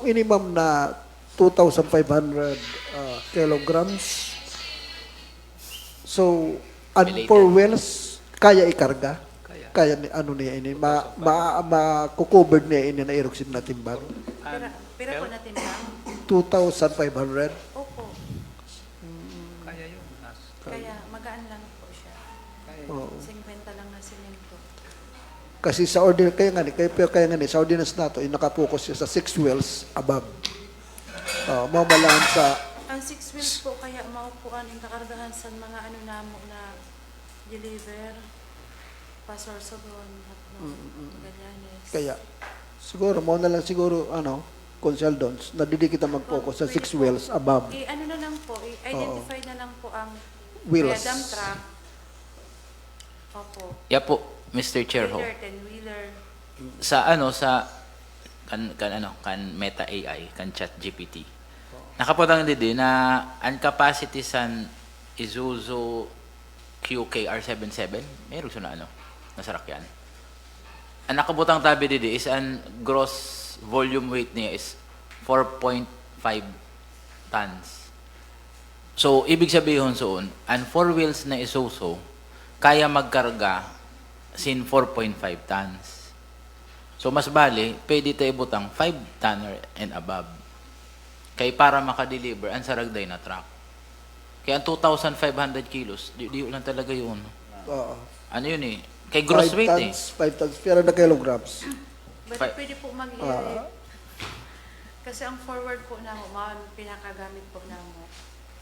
A: Minimum na 2,500 kilograms. So, ang
G: Related.
A: 4 wheels, kaya ikarga? Kaya ni, ano niya ini, ma-covered niya ini na iruksin na timbang.
K: Pira po natin lang.
A: 2,500.
K: Opo.
J: Kaya yun.
K: Kaya magaan lang po siya.
A: Oo.
K: 50 lang na simento.
A: Kasi sa kaya nga ni, sa ordinance nato, nakapokus siya sa 6 wheels above. Mamalaan sa,
K: Ang 6 wheels po kaya maupuan ang kakargahan sa mga ano namo na deliver, pasorsogon, hotdog, ganyanes.
A: kaya, siguro, mo na lang siguro, Consel Dons, nadidi kita mag-focus sa 6 wheels above.
K: Ano na lang po, i-identify na lang po ang
A: Wheels.
K: kaya dump truck. Opo.
G: yeah po, Mr. Chair ho.
K: Wheeler, 10-wheeler.
G: Sa kan Meta AI, kan Chat GPT. Nakaputang didi na ang capacity san Isuzu QKR77, mayroon siya na nasarakyan. Ang nakabutang tabi didi is ang gross volume weight niya is 4.5 tons. So, ibig sabihin soon, ang 4 wheels na Isuzu, kaya magkarga sin 4.5 tons. So, mas bali, pwede tayo butang 5 tonner and above. Kaya para makadeliver, ang saragday na truck. Kaya ang 2,500 kilos, di lang talaga yun. Ano yun eh? Kay gross
A: 5
G: weight
A: tons, 5 tons, pero na kilograms.
K: But
G: Fi-
K: pwede po mag kasi ang forward po na mo, pinakagamit po na mo.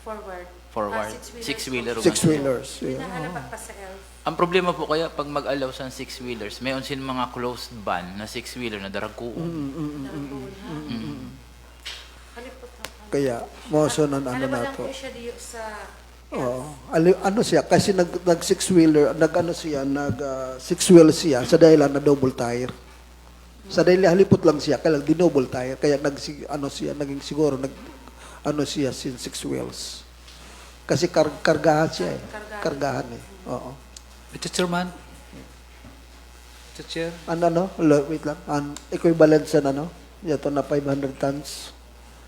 K: Forward.
G: Forward.
K: Six-wheelers po.
A: 6 wheelers. Yeah.
K: Pinahalabak pa sa elf.
G: Ang problema po kaya, pag mag-allow sa 6-wheelers, may sin mga closed ban na 6-wheeler na daraguon.
K: Naragoon, ha? Halipot na.
A: Kaya, moso na ano
K: Halaba
A: na
K: lang
A: to.
K: po siya diyo sa
A: Ano siya, kasi nag 6-wheeler, nag 6-wheel siya, sa dahilan na double tire. Sa dahilan, halipot lang siya, kaya di double tire, kaya naging siguro, siya, sin 6 wheels. Kasi kargahan siya eh. Kargahan eh. Oo.
J: Mr. Chairman. Mr. Chair.
A: Wait lang. Ang equivalent sa ito na 500 tons.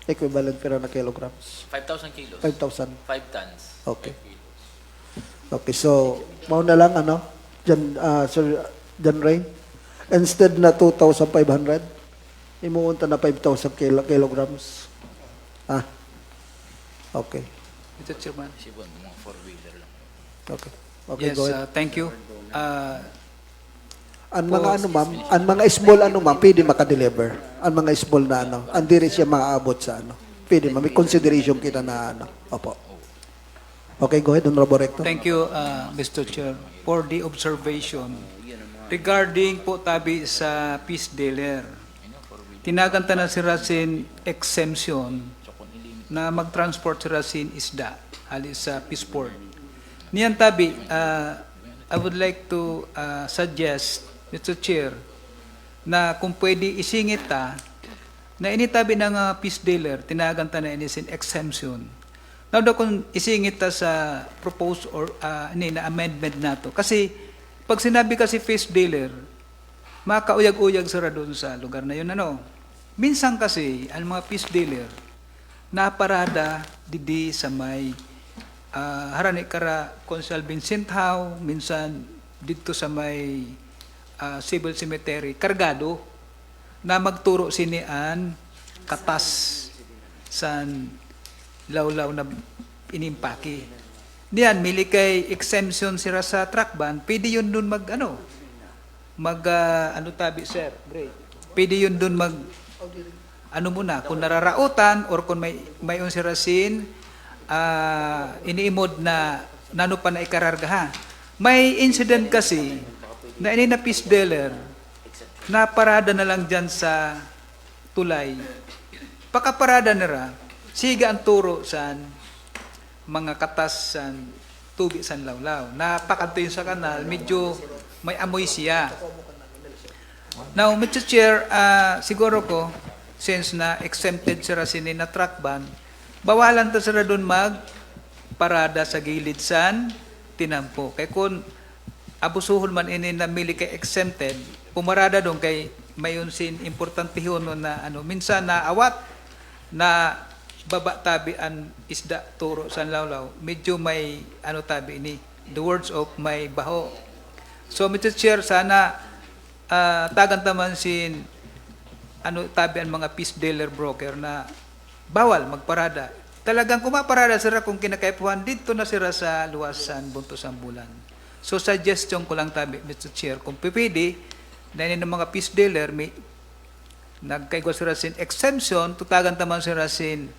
A: Equivalent pero na kilograms.
G: 5,000 kilos.
A: 5,000.
G: 5 tons.
A: Okay. Okay, so, mauna lang, Sir John Ray, instead na 2,500, imuunta na 5,000 kilograms. Okay.
J: Mr. Chairman.
G: Sibon, mga 4-wheeler lang.
A: Okay. Okay,
J: Yes,
A: go ahead.
J: thank you.
A: Ang mga ang mga small pwede maka-deliver. Ang mga small na ang diri siya maaabot sa Pwede may consideration kita na Opo. Okay, go ahead, Honorable Rector.
J: Thank you, Mr. Chair, for the observation regarding po tabi sa peace dealer. Tinaganta na si Rasin exemption na mag-transport si Rasin isda halis sa peace port. Niyan tabi, I would like to suggest, Mr. Chair, na kung pwede isingit na initabi ng peace dealer, tinaganta na inisin exemption. Now, kung isingit sa proposed or na amendment na to. Kasi, pag sinabi kasi peace dealer, makauyag-uyag sila doon sa lugar na yun. Minsan kasi, ang mga peace dealer, naparada didi sa may harani kara Consel Vincent Howe, minsan dito sa may civil cemetery, kargado, na magturo sinian katas san lawlaw na inimpaki. Diyan, mili kay exemption sira sa truck ban, pwede yun dun tabi, sir, great. Pwede yun dun muna, kung nararautan or kung may unsirasin, iniimod na nano pa na ikararga ha. May incident kasi na na peace dealer na parada na lang dyan sa tulay. Pakaparada nila, siga ang turo sa mga katas sa tubig sa lawlaw. Napakanto yun sa kanal, medyo may amoy siya. Now, Mr. Chair, siguro ko, since na exempted sila sini na truck ban, bawalan ta sila doon parada sa gilid san tinampo. Kay kun abusuhon man ini na mili kay exempted, pumarada dong kay mayon sin importante no na minsan na awat na baba tabi an isda turo san lawlaw, medyo may tabi ini, the words of may baho. So Mr. Chair, sana tagan taman sin tabi ang mga peace dealer broker na bawal magparada. Talagang kumaparada sila kung kinakaipuhan dito na sila sa luwasan buntos ang bulan. So suggestion ko lang tabi, Mr. Chair, kung pipili na ng mga peace dealer may nagkaigwa sila sin exemption, tutagan taman sila sin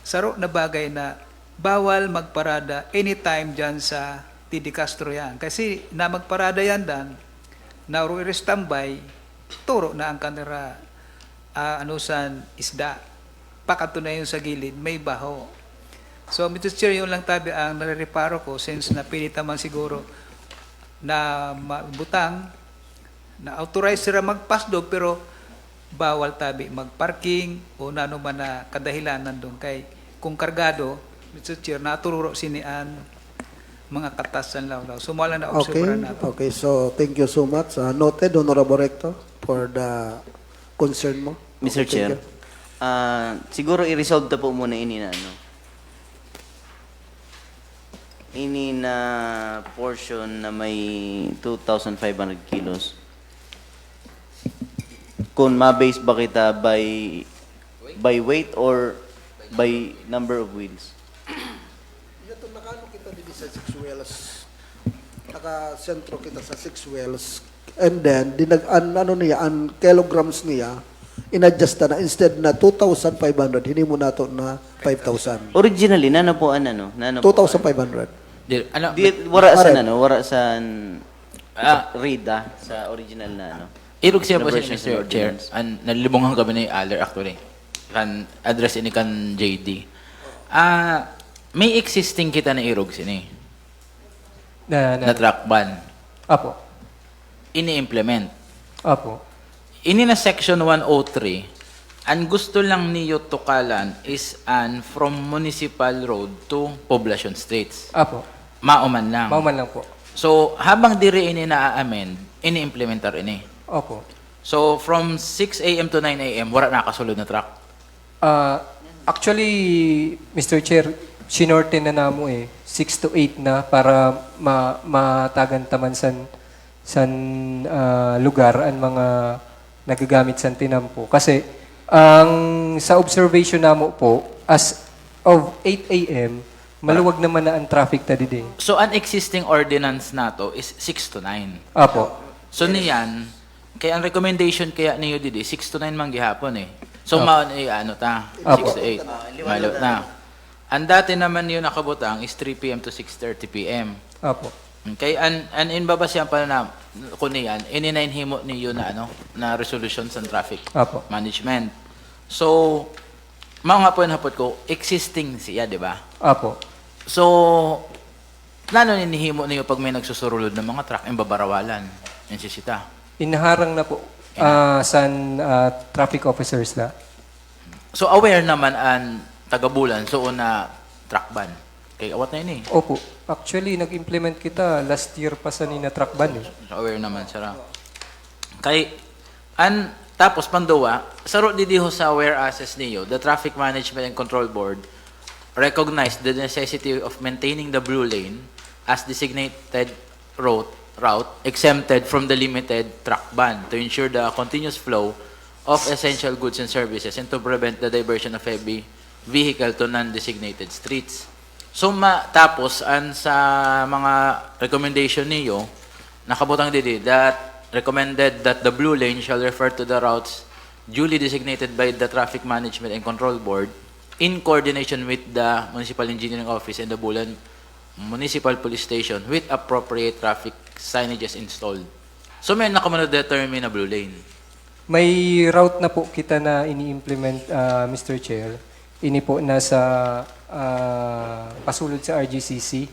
J: saro na bagay na bawal magparada anytime dyan sa TD Castro yan. Kasi na magparada yan dan, na standby, turo na ang kanira san isda. Pakato na yun sa gilid, may baho. So, Mr. Chair, yun lang tabi ang nare-reparo ko since napilita man siguro na butang, na authorize sila magpasdog pero bawal tabi magparking o nano man na kadahilan nandun kay kung kargado, Mr. Chair, natururo sinian mga katasan lawlaw. So, mala na observeran natin.
A: Okay, so thank you so much. Noted, Honorable Rector, for the concern mo.
I: Mr.
A: Okay,
I: Chair,
A: thank you.
I: siguro i-resolve na po muna ini na ini na portion na may 2,500 kilos. Kung ma-base ba kita by weight or by number of wheels?
A: Ito, nakano kita dito sa 6 wells. Naka-sentro kita sa 6 wells. And then, ang kilograms niya, in-adjust na instead na 2,500, hindi mo na ito na 5,000.
I: Originally, nano po an
A: 2,500.
I: Wara sa wara sa Rida sa original na
G: Irog siya
I: na
G: po
I: version
G: siya,
I: ng
G: Mr. Chair.
I: ordinance.
G: Nalibungan kami ni Aller actually. Kan address ini kan JD. May existing kita na irog sini. Na track ban.
H: Apo.
G: Ini-implement.
H: Apo.
G: Ini na section 103. Ang gusto lang niyo tukalan is from municipal road to Poblacion Streets.
H: Apo.
G: Mauman lang.
H: Mauman lang po.
G: So, habang diri ini na-amend, ini-implementar ini.
H: Opo.
G: So, from 6 a.m. to 9 a.m., wala nakasulod na truck.
H: Actually, Mr. Chair, sinorte na namo 6 to 8 na para matagan taman san lugar ang mga nagagamit san tinampo. Kasi ang sa observation namo po, as of 8 a.m., maluwag naman na ang traffic ta didi.
G: So, an existing ordinance na to is 6 to 9.
H: Apo.
G: So, niyan, kaya ang recommendation kaya niyo didi, 6 to 9 man gihapon So, ano ta? 6 to 8. Malo na. Ang dati naman yun nakabutang is 3 p.m. to 6:30 p.m.
H: Apo.
G: Okay, an inbabasyan pa na kuniyan, ininainhimo niyo na na resolution sa traffic
H: Apo.
G: management. So, mga hapon ko, existing siya, di ba?
H: Apo.
G: So, plano ninihimo niyo pag may nagsusurulod ng mga truck, yung babarawalan, yung sisita.
H: Inaharang na po san traffic officers na.
G: So, aware naman ang tagabulan, so na truck ban. Kaya awat na yun
H: Opo. Actually, nag-implement kita last year pa sa nina truck ban
G: So, aware naman, sara. Tapos, panduwa, saro didiho sa whereases niyo, the Traffic Management and Control Board recognized the necessity of maintaining the blue lane as designated route exempted from the limited truck ban to ensure the continuous flow of essential goods and services and to prevent the diversion of heavy vehicle to non-designated streets. So, tapos, sa mga recommendation niyo, nakabutang didi that recommended that the blue lane shall refer to the routes duly designated by the Traffic Management and Control Board in coordination with the Municipal Engineering Office and the Bulan Municipal Police Station with appropriate traffic signages installed. So may nakadetermine na blue lane.
H: May route na po kita na ini-implement, Mr. Chair. Ini po nasa pasulod sa RGCC.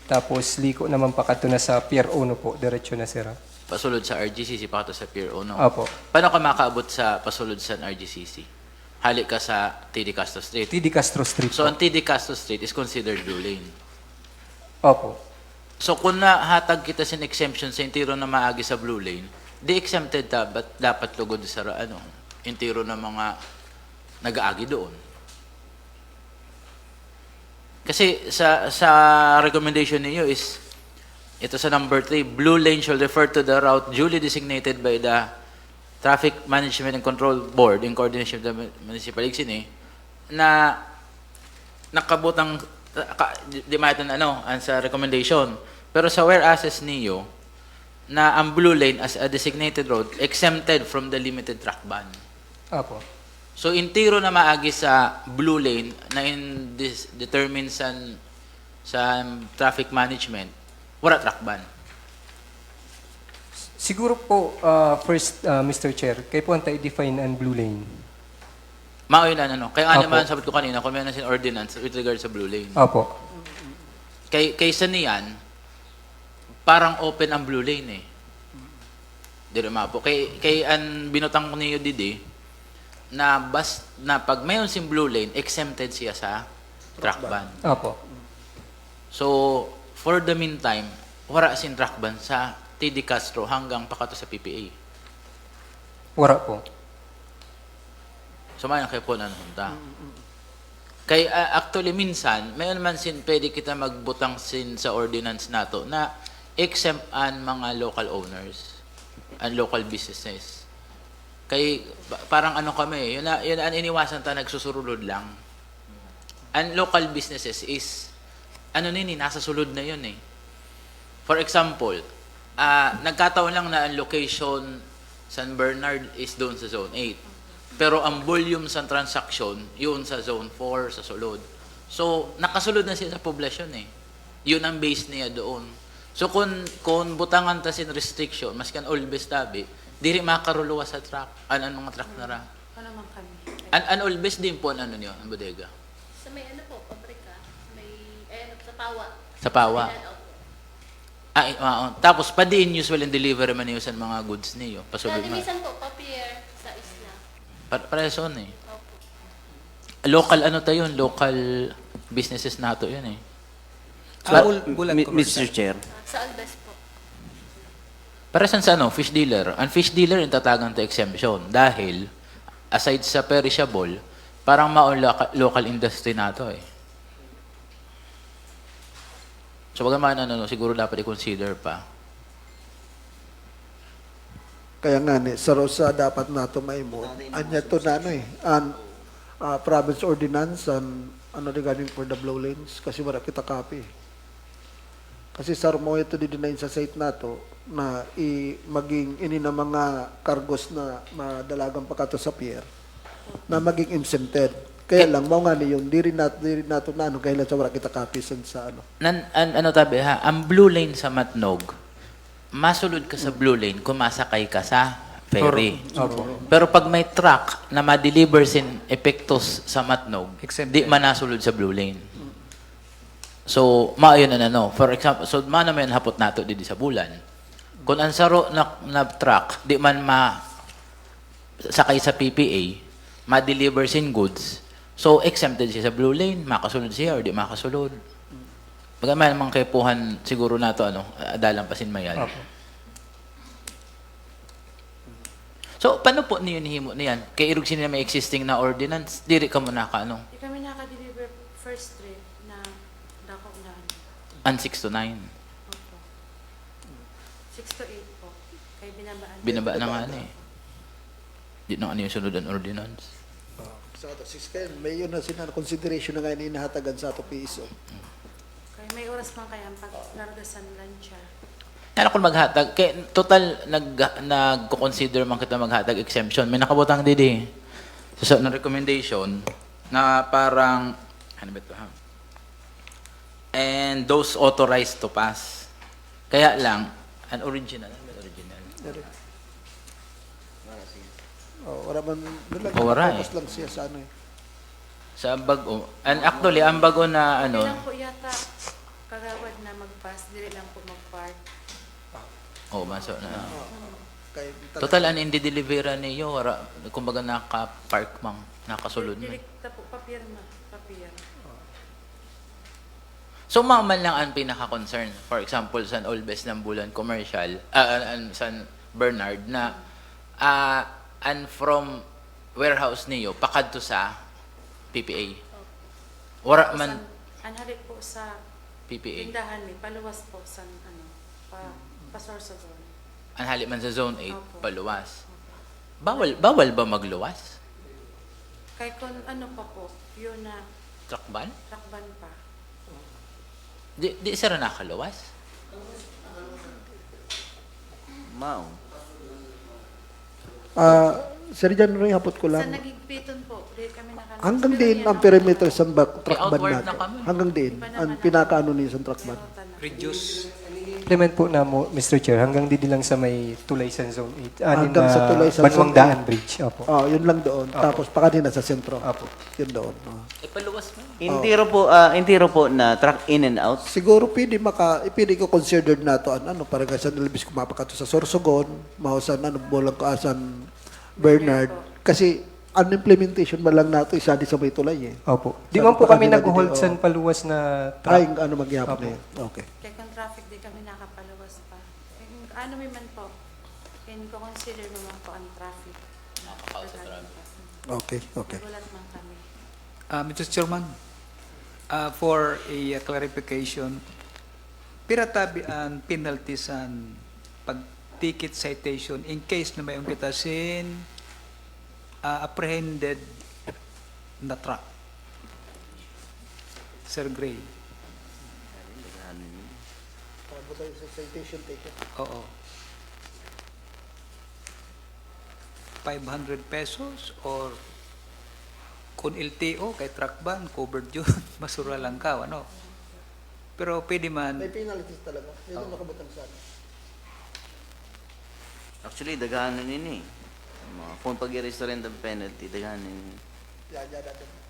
H: Tapos liko naman pakato na sa Pier 1 po, diretso na sira.
G: Pasulod sa RGCC, pakato sa Pier 1.
H: Apo.
G: Paano ka makaabot sa pasulod sa RGCC? Halik ka sa TD Castro Street.
H: TD Castro Street
G: So,
H: po.
G: ang TD Castro Street is considered blue lane.
H: Opo.
G: So kung nahatag kita sin exemption sa intiro na maagi sa blue lane, di exempted dapat lugod sa intiro na mga nag-aagi doon. Kasi sa recommendation niyo is ito sa number 3, blue lane shall refer to the route duly designated by the Traffic Management and Control Board in coordination with the municipal ICSID na nakabutang di matan sa recommendation. Pero sa whereases niyo na ang blue lane as a designated road exempted from the limited track ban.
H: Opo.
G: So intiro na maagi sa blue lane na determined sa traffic management, wala track ban.
H: Siguro po, first, Mr. Chair, kayo po ang tayo-define ang blue lane.
G: Maoy na Kaya
H: Apo.
G: naman sabi ko kanina, kung may nasin ordinance with regard sa blue lane.
H: Opo.
G: Kaysa niyan, parang open ang blue lane eh. Dito po. Kay ang binutang ko niyo didi, na pag mayon sim blue lane, exempted siya sa track ban.
H: Opo.
G: So, for the meantime, wala sin track ban sa TD Castro hanggang pakato sa PPA.
H: Wala po.
G: So, mayan kayo po nanunta. Kay actually minsan, mayon man sin pwede kita magbutang sin sa ordinance nato na exempt ang mga local owners and local businesses. Kay parang kami, yun ang iniwasan ta nagsusurulod lang. And local businesses is nasa sulod na yun eh. For example, nagkataon lang na ang location San Bernard is doon sa Zone 8. Pero ang volume sa transaction, yun sa Zone 4, sa sulod. So, nakasulod na siya sa poblasyon eh. Yun ang base niya doon. So, kung butangan ta sin restriction, mas kan always tabi, diri makaruluwa sa truck. Mga truck na ra.
K: Ano naman kami?
G: Always din po ang niyo, ang bodega.
F: Sa may pabrika, sa Pawa.
G: Sa Pawa. Tapos, pa din usual and delivery man niyo sa mga goods niyo. Pasulod man.
F: Minsan po, papier sa isla.
G: Pareson eh. Local local businesses nato yun eh.
J: Bulan
I: Mr. Chair,
F: Sa Albes po.
G: Paresan sa fish dealer. Ang fish dealer yung tatagang to exemption dahil aside sa perishable, parang local industry nato eh. So bagaman siguro dapat i-consider pa.
A: Kaya nga sa Rosa dapat nato maimo. Anya to na province ordinance and regarding for the blow lanes kasi wala kita copy. Kasi sa mo ito didinain sa site nato na maging ini na mga cargos na madalagang pakato sa pier na maging exempted. Kaya lang mao nga ni yung diri nato na kailan sa wala kita copy sa
G: Tabi ha, ang blue lane sa Matnog, masulod ka sa blue lane kung masakay ka sa ferry.
H: Opo.
G: Pero pag may truck na ma-deliver sin epektos sa Matnog, di manasulod sa blue lane. So, maayon For example, so naman hapot nato dito sa bulan. Kung ang saro na truck, di man sakay sa PPA, ma-deliver sin goods, so exempted siya sa blue lane, makasulod siya or di makasulod. Bagaman mga kaipuhan siguro nato adalang pasin mayan.
H: Opo.
G: So, paano po niyo nihimo niyan? Kay irog sila may existing na ordinance, diri ka muna
K: Di kami naka-deliver first trip na dako na
G: An 6 to 9.
K: Opo. 6 to 8 po. Kay binabaan.
G: Binaba na nga eh. Di na yung sunod ang ordinance.
A: sa ato 6 may yun na sina consideration na ngayon inahatagan sa ato piso.
K: Kay may oras man kaya ang paglargasan lansya.
G: Ano kung maghatag? Kaya total nagko-consider man kita maghatag exemption. May nakabutang didi. So na recommendation na parang ano ba ito ha? And those authorized to pass. Kaya lang an original.
A: Wala man
G: Wala
A: focus lang siya sa ano eh.
G: Sa bago. And actually ang bago na
K: Hindi lang po yata kagawad na mag-pass, dili lang po mag-park.
G: maso na.
A: Kay
G: Total an hindi delivery niyo wala kumbaga naka-park mang nakasulod na.
K: Direkta po papirma, papir.
G: So, man lang ang pinaka-concern. For example, San Olbes ng Bulan Commercial, San Bernard, na and from warehouse niyo, pakadto sa PPA. Wala man
K: Ang halik po sa
G: PPA.
K: tindahan may paluwas po sa Sorsogon.
G: Ang hali man sa Zone 8,
K: Opo.
G: paluwas. Bawal ba magluwas?
K: Kaya kung ano pa po, yun na
G: Truck ban?
K: lakban pa.
G: Di sila nakaluwas?
I: Mao.
A: Sir John Ray, hapot ko
K: Sa
A: lang.
K: nagigpiton po, di kami nakaluwas.
A: Hanggang
K: Pero
A: din
K: yan
A: ang
K: ang-
A: perimeter sa truck ban
G: outward na
A: natin.
G: kami.
A: Hanggang din.
K: Iba
A: Ang
K: naman
A: pinakaano niya sa truck ban.
J: Reduce.
H: Implement po na mo, Mr. Chair, hanggang didi lang sa may Tulaysan Zone 8.
A: Hanggang sa Tulaysan
H: Banwang
A: Zone 8.
H: Daan Bridge. Opo.
A: Oh, yun lang doon. Tapos pa kanina sa sentro.
H: Apo.
A: Yun doon.
G: Paluwas mo.
I: Hindi ro po na truck in and out.
A: Siguro pwede ko considered na to ano para sa nilbis kumapakato sa Sorsogon, mausan bulang ko asan Bernard kasi ang implementation ba lang nato isa di sa may tulay eh.
H: Opo. Di
A: Sabi
H: man po
A: pa
H: kami
A: kanina
H: nag-hold
A: dito,
H: sa paluwas na
A: Ay,
H: truck.
A: ano magyapon
H: Opo.
A: na yun. Okay.
K: Kaya kung traffic, di kami nakapaluwas pa. Kung ano may man po, can consider mo man po ang traffic.
A: Okay, okay.
K: Gulat man kami.
J: Mr. Chairman, for a clarification, piratabi ang penalties and pag-ticket citation in case na may ungkitasin apprehended na truck. Sir Gray. Oo. 500 pesos or kung LTO kay truck ban covered yun masura lang ka ano pero pwede man
A: penalties talaga. Yun ang nakabutang sa
I: Actually, daghanan nini. Kung pag-i-restaurant ang penalty, daghanan nini. Daghanan nini.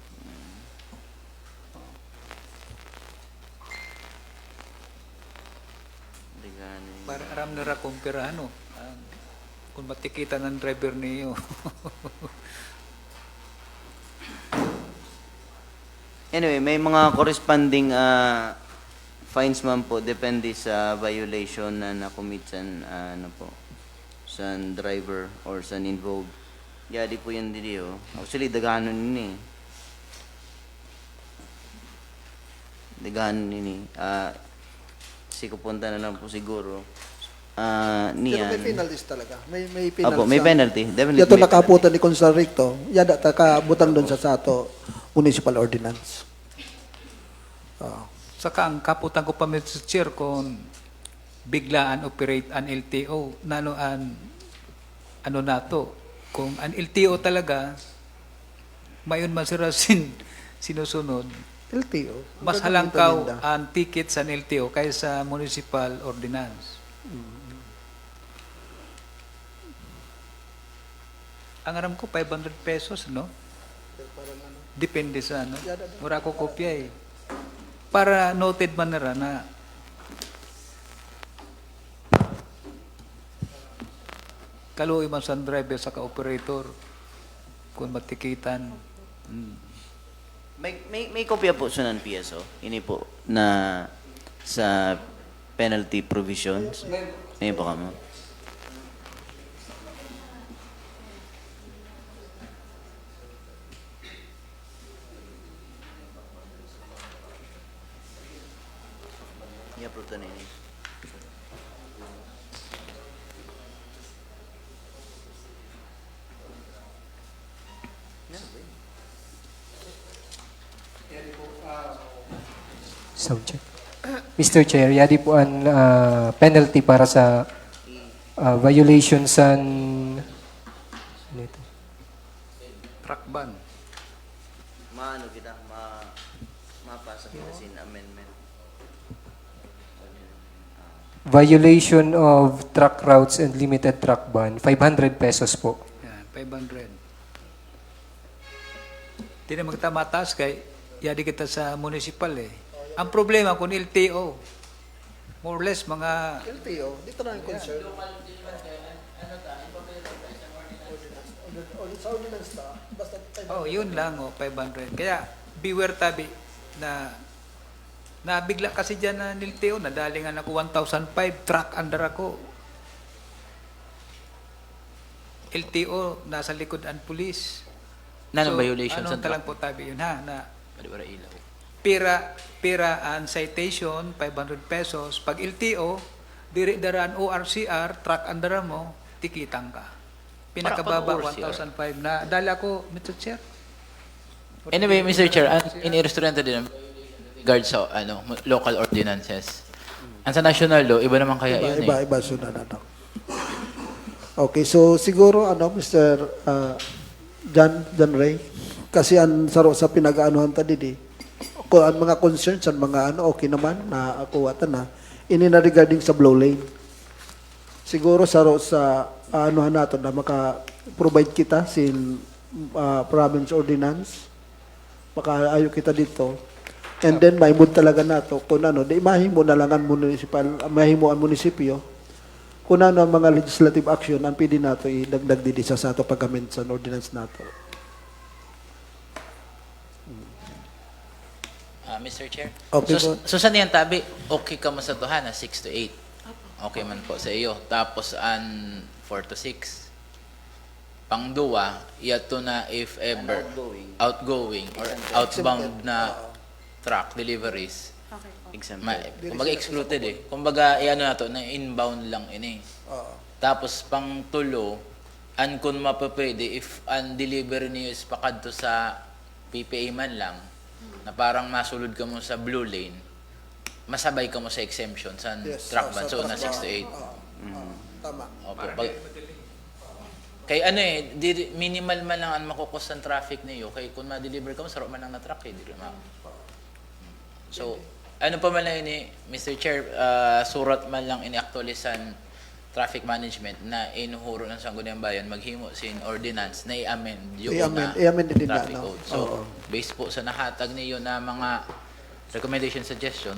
J: para aram na ra kung pera ano kung matikita ng driver niyo.
I: Anyway, may mga corresponding fines man po depende sa violation na na-commit sa ano po sa driver or sa involved. Yadi po yan dito. Actually, daghanon nini. Daghanon nini. Sikupunta na lang po siguro.
A: Pero
I: Niyan.
A: may penalties talaga. May penalties.
I: Opo, may penalty. Definitely
A: Yato
I: may
A: nakaputan ni Consul Recto. Yada ta kabutang doon sa sato municipal ordinance.
J: Saka ang kaputan ko pa Mr. Chair kung biglaan operate an LTO nano an ano nato kung an LTO talaga mayon man sira sinusunod
A: LTO.
J: mas halangkaw ang ticket sa LTO kaysa municipal ordinance. Ang aram ko 500 pesos no? Depende sa ano. Wala ko kopya eh. Para noted man nara na kaluoy man sa driver sa ka-operator kung matikitan.
I: May kopya po siya ng PSO. Ini po na sa penalty provisions. May po kamo. I-approve to na ini.
H: Sound check. Mr. Chair, yadi po ang penalty para sa violation sa ano ito?
J: Truck ban.
I: Maano kita mapasa kita sin amendment.
H: Violation of truck routes and limited truck ban, 500 pesos po.
J: Yan, 500. Di na magtamataas kay yadi kita sa municipal eh. Ang problema kung LTO, more or less mga
A: LTO, dito na yung concern.
J: yun lang 500. Kaya beware tabi na Nabigla kasi dyan na nilteo, nadalingan ako 1,005, truck under ako. LTO, nasa likod ang pulis.
G: Nanong violation sa
J: anong talang po tabi yun ha? Na
G: Baliwara ilaw.
J: pira and citation, 500 pesos. Pag LTO, diri daraan ORCR, truck under mo, tikitang ka. Pinakababa,
G: Para pag ORCR.
J: 1,005 na. Dali ako, Mr. Chair.
G: Anyway, Mr. Chair, in-instrumento din regard sa local ordinances. Ang sa national law, iba naman kaya yun eh.
A: Iba sunod ano. Okay, so siguro Mr. John Ray, kasi ang saro sa pinag-aanuhan tadi di, ko ang mga concerns ang mga okay naman na ako na ini na regarding sa blow lane. Siguro saro sa anuhan nato na maka-provide kita sin province ordinance, makaayo kita dito. And then maimod talaga nato kung di mahimo na lang ang mahimo ang munisipyo kung ang mga legislative action ang pwede nato idagdag didi sa ato pag-amend sa ordinance nato.
G: Mr. Chair.
A: Okay
G: so,
A: po.
G: so saan yan tabi? Okay ka mo sa duha na 6 to 8. Okay man po sa iyo. Tapos an 4 to 6. Pangduwa, yato na if ever outgoing or outbound na truck deliveries.
K: Okay po.
G: Kumbaga excluded eh. Kumbaga na to na inbound lang ini. Tapos pang tulo, an kun mapapwede if an delivery niyo is pakadto sa PPA man lang, na parang masulod ka mo sa blue lane, masabay ka mo sa exemption sa truck ban. So na 6 to 8.
A: Tama.
G: Opo. Kay minimal man lang ang makukos ng traffic niyo. Kay kung ma-deliver ka mo, sarap man lang na truck eh. Di ma. So, ano pa man lang ini, Mr. Chair, surat man lang ini-actualisan traffic management na inuhuro ng Sangguniang Bayan maghimo sin ordinance na i-amend yung
A: I-amend din na,
G: traffic
A: no?
G: code. So, based po sa nahatag niyo na mga recommendation suggestion,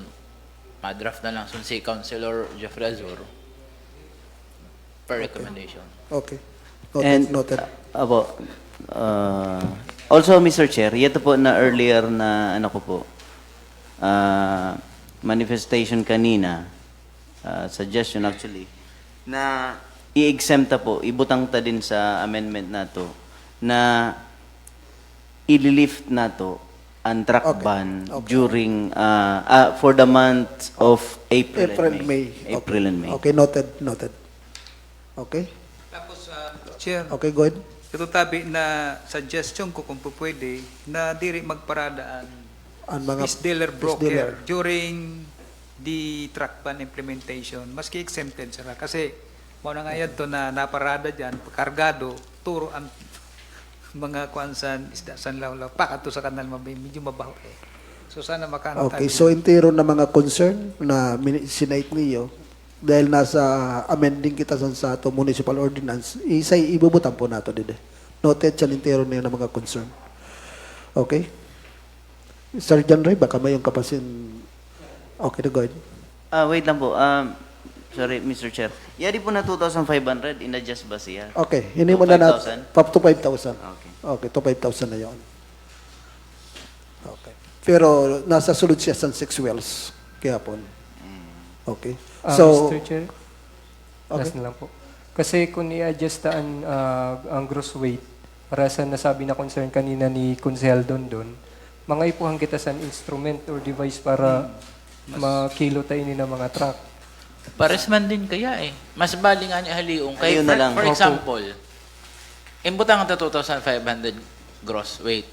G: madraft na lang si Councilor Jeffrey Azur per recommendation.
A: Okay.
I: And,
A: Noted.
I: Also, Mr. Chair, ito po na earlier na manifestation kanina, suggestion actually, na i-exempta po, ibutang ta din sa amendment na to, na i-lift na to ang truck ban during, for the month of April and May. April and May.
A: Okay, noted. Okay?
J: Tapos, Chair,
A: Okay, go ahead.
J: ito tabi na suggestion ko kung pwede na diri magparadaan
A: Ang mga
J: is dealer
A: is
J: broker
A: dealer.
J: during the truck ban implementation. Maski exempted sila. Kasi, mauna nga yan to na naparada dyan, kargado, turo ang mga kwansan, isda, sanlawlaw, pakato sa kanal, medyo mabaho eh. So, sana makano
A: Okay, so intero na mga concern na sinite niyo, dahil nasa amending kita sa ato municipal ordinance, ibubutan po nato din. Noted sa intero niyo na mga concern. Okay? Sir John Ray, baka may yung kapasin. Okay, go ahead.
I: Wait lang po. Sorry, Mr. Chair. Yari po na 2,500, in-adjust ba siya?
A: Okay, hindi mo na natin.
I: 5,000?
A: Up to 5,000.
I: Okay.
A: Okay, to 5,000 na yon. Okay. Pero nasa sulod siya sa 6 wells. Kaya po. Okay. So,
H: Mr. Chair,
A: okay.
H: last na lang po. Kasi kung i-adjust ang gross weight, para sa nasabi na concern kanina ni Consel Dondon, mga ipuhang kita sa instrument or device para makilo tayo ni ng mga truck.
G: Pares man din kaya eh. Mas bali nga niya haliong. Kay,
I: Ayun na lang.
G: for example, imbutang ka 2,500 gross weight.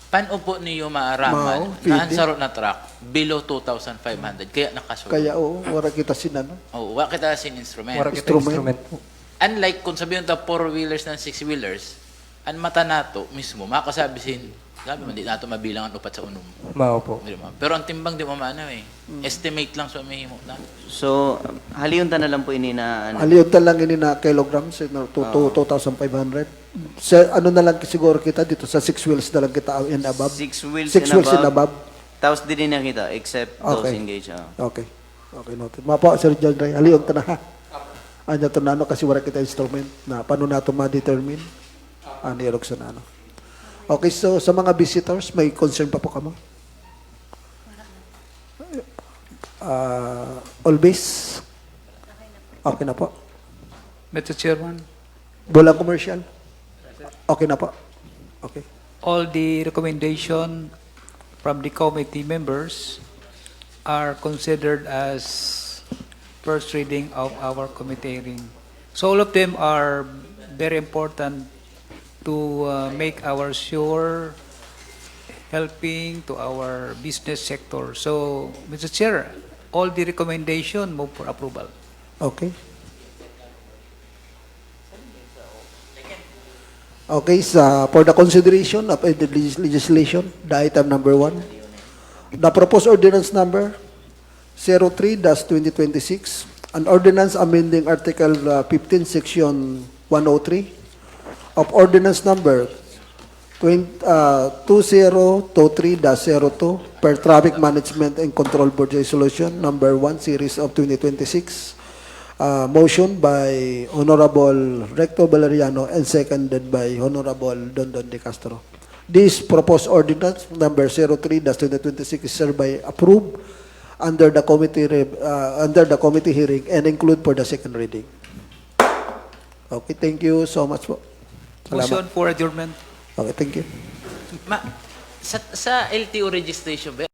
G: Panupo niyo maaraman
A: Mao,
G: na ang saro na truck below 2,500. Kaya nakasulod.
A: kaya wala kita sinano.
G: Wa kita sin instrument.
H: Wala kita instrument po.
G: Unlike kung sabihin ta 4-wheelers ng 6-wheelers, ang mata nato mismo, makasabi sin, sabi mo, di nato mabilang ang upat sa unong.
H: Mao po.
G: Di ba? Pero ang timbang di mo maano eh. Estimate lang sa mahimo na.
I: So, haliyon ta na lang po ini na
A: Aliyon lang ini na kilograms, 2,500. Ano na lang siguro kita dito sa 6 wheels na lang kita and above.
I: 6 wheels,
A: 6 wheels and above.
I: Tapos din na kita, except those
A: Okay.
I: engaged.
A: Okay. Okay, noted. Mapo, Sir John Ray, aliyon ta na ha. Anya to nano kasi wala kita instrument na paano nato ma-determine ano yung sa nano. Okay, so sa mga visitors, may concern pa po kamo? Olbis? Okay na po.
J: Mr. Chairman,
A: Bulang Commercial? Okay na po. Okay.
J: all the recommendation from the committee members are considered as first reading of our committee hearing. So all of them are very important to make our sure helping to our business sector. So, Mr. Chair, all the recommendation move for approval.
A: Okay. Okay, for the consideration of the legislation, the item number 1, the proposed ordinance number 03-2026, an ordinance amending Article 15, Section 103 of Ordinance number 2023-02 per Traffic Management and Control Board Resolution number 1, Series of 2026. Motion by Honorable Recto Valeriano and seconded by Honorable Dondon de Castro. This proposed ordinance number 03-2026 is hereby approved under the committee hearing and include for the second reading. Okay, thank you so much po.
J: Motion for adjournment.
A: Okay, thank you.
G: Sa LTO registration ba,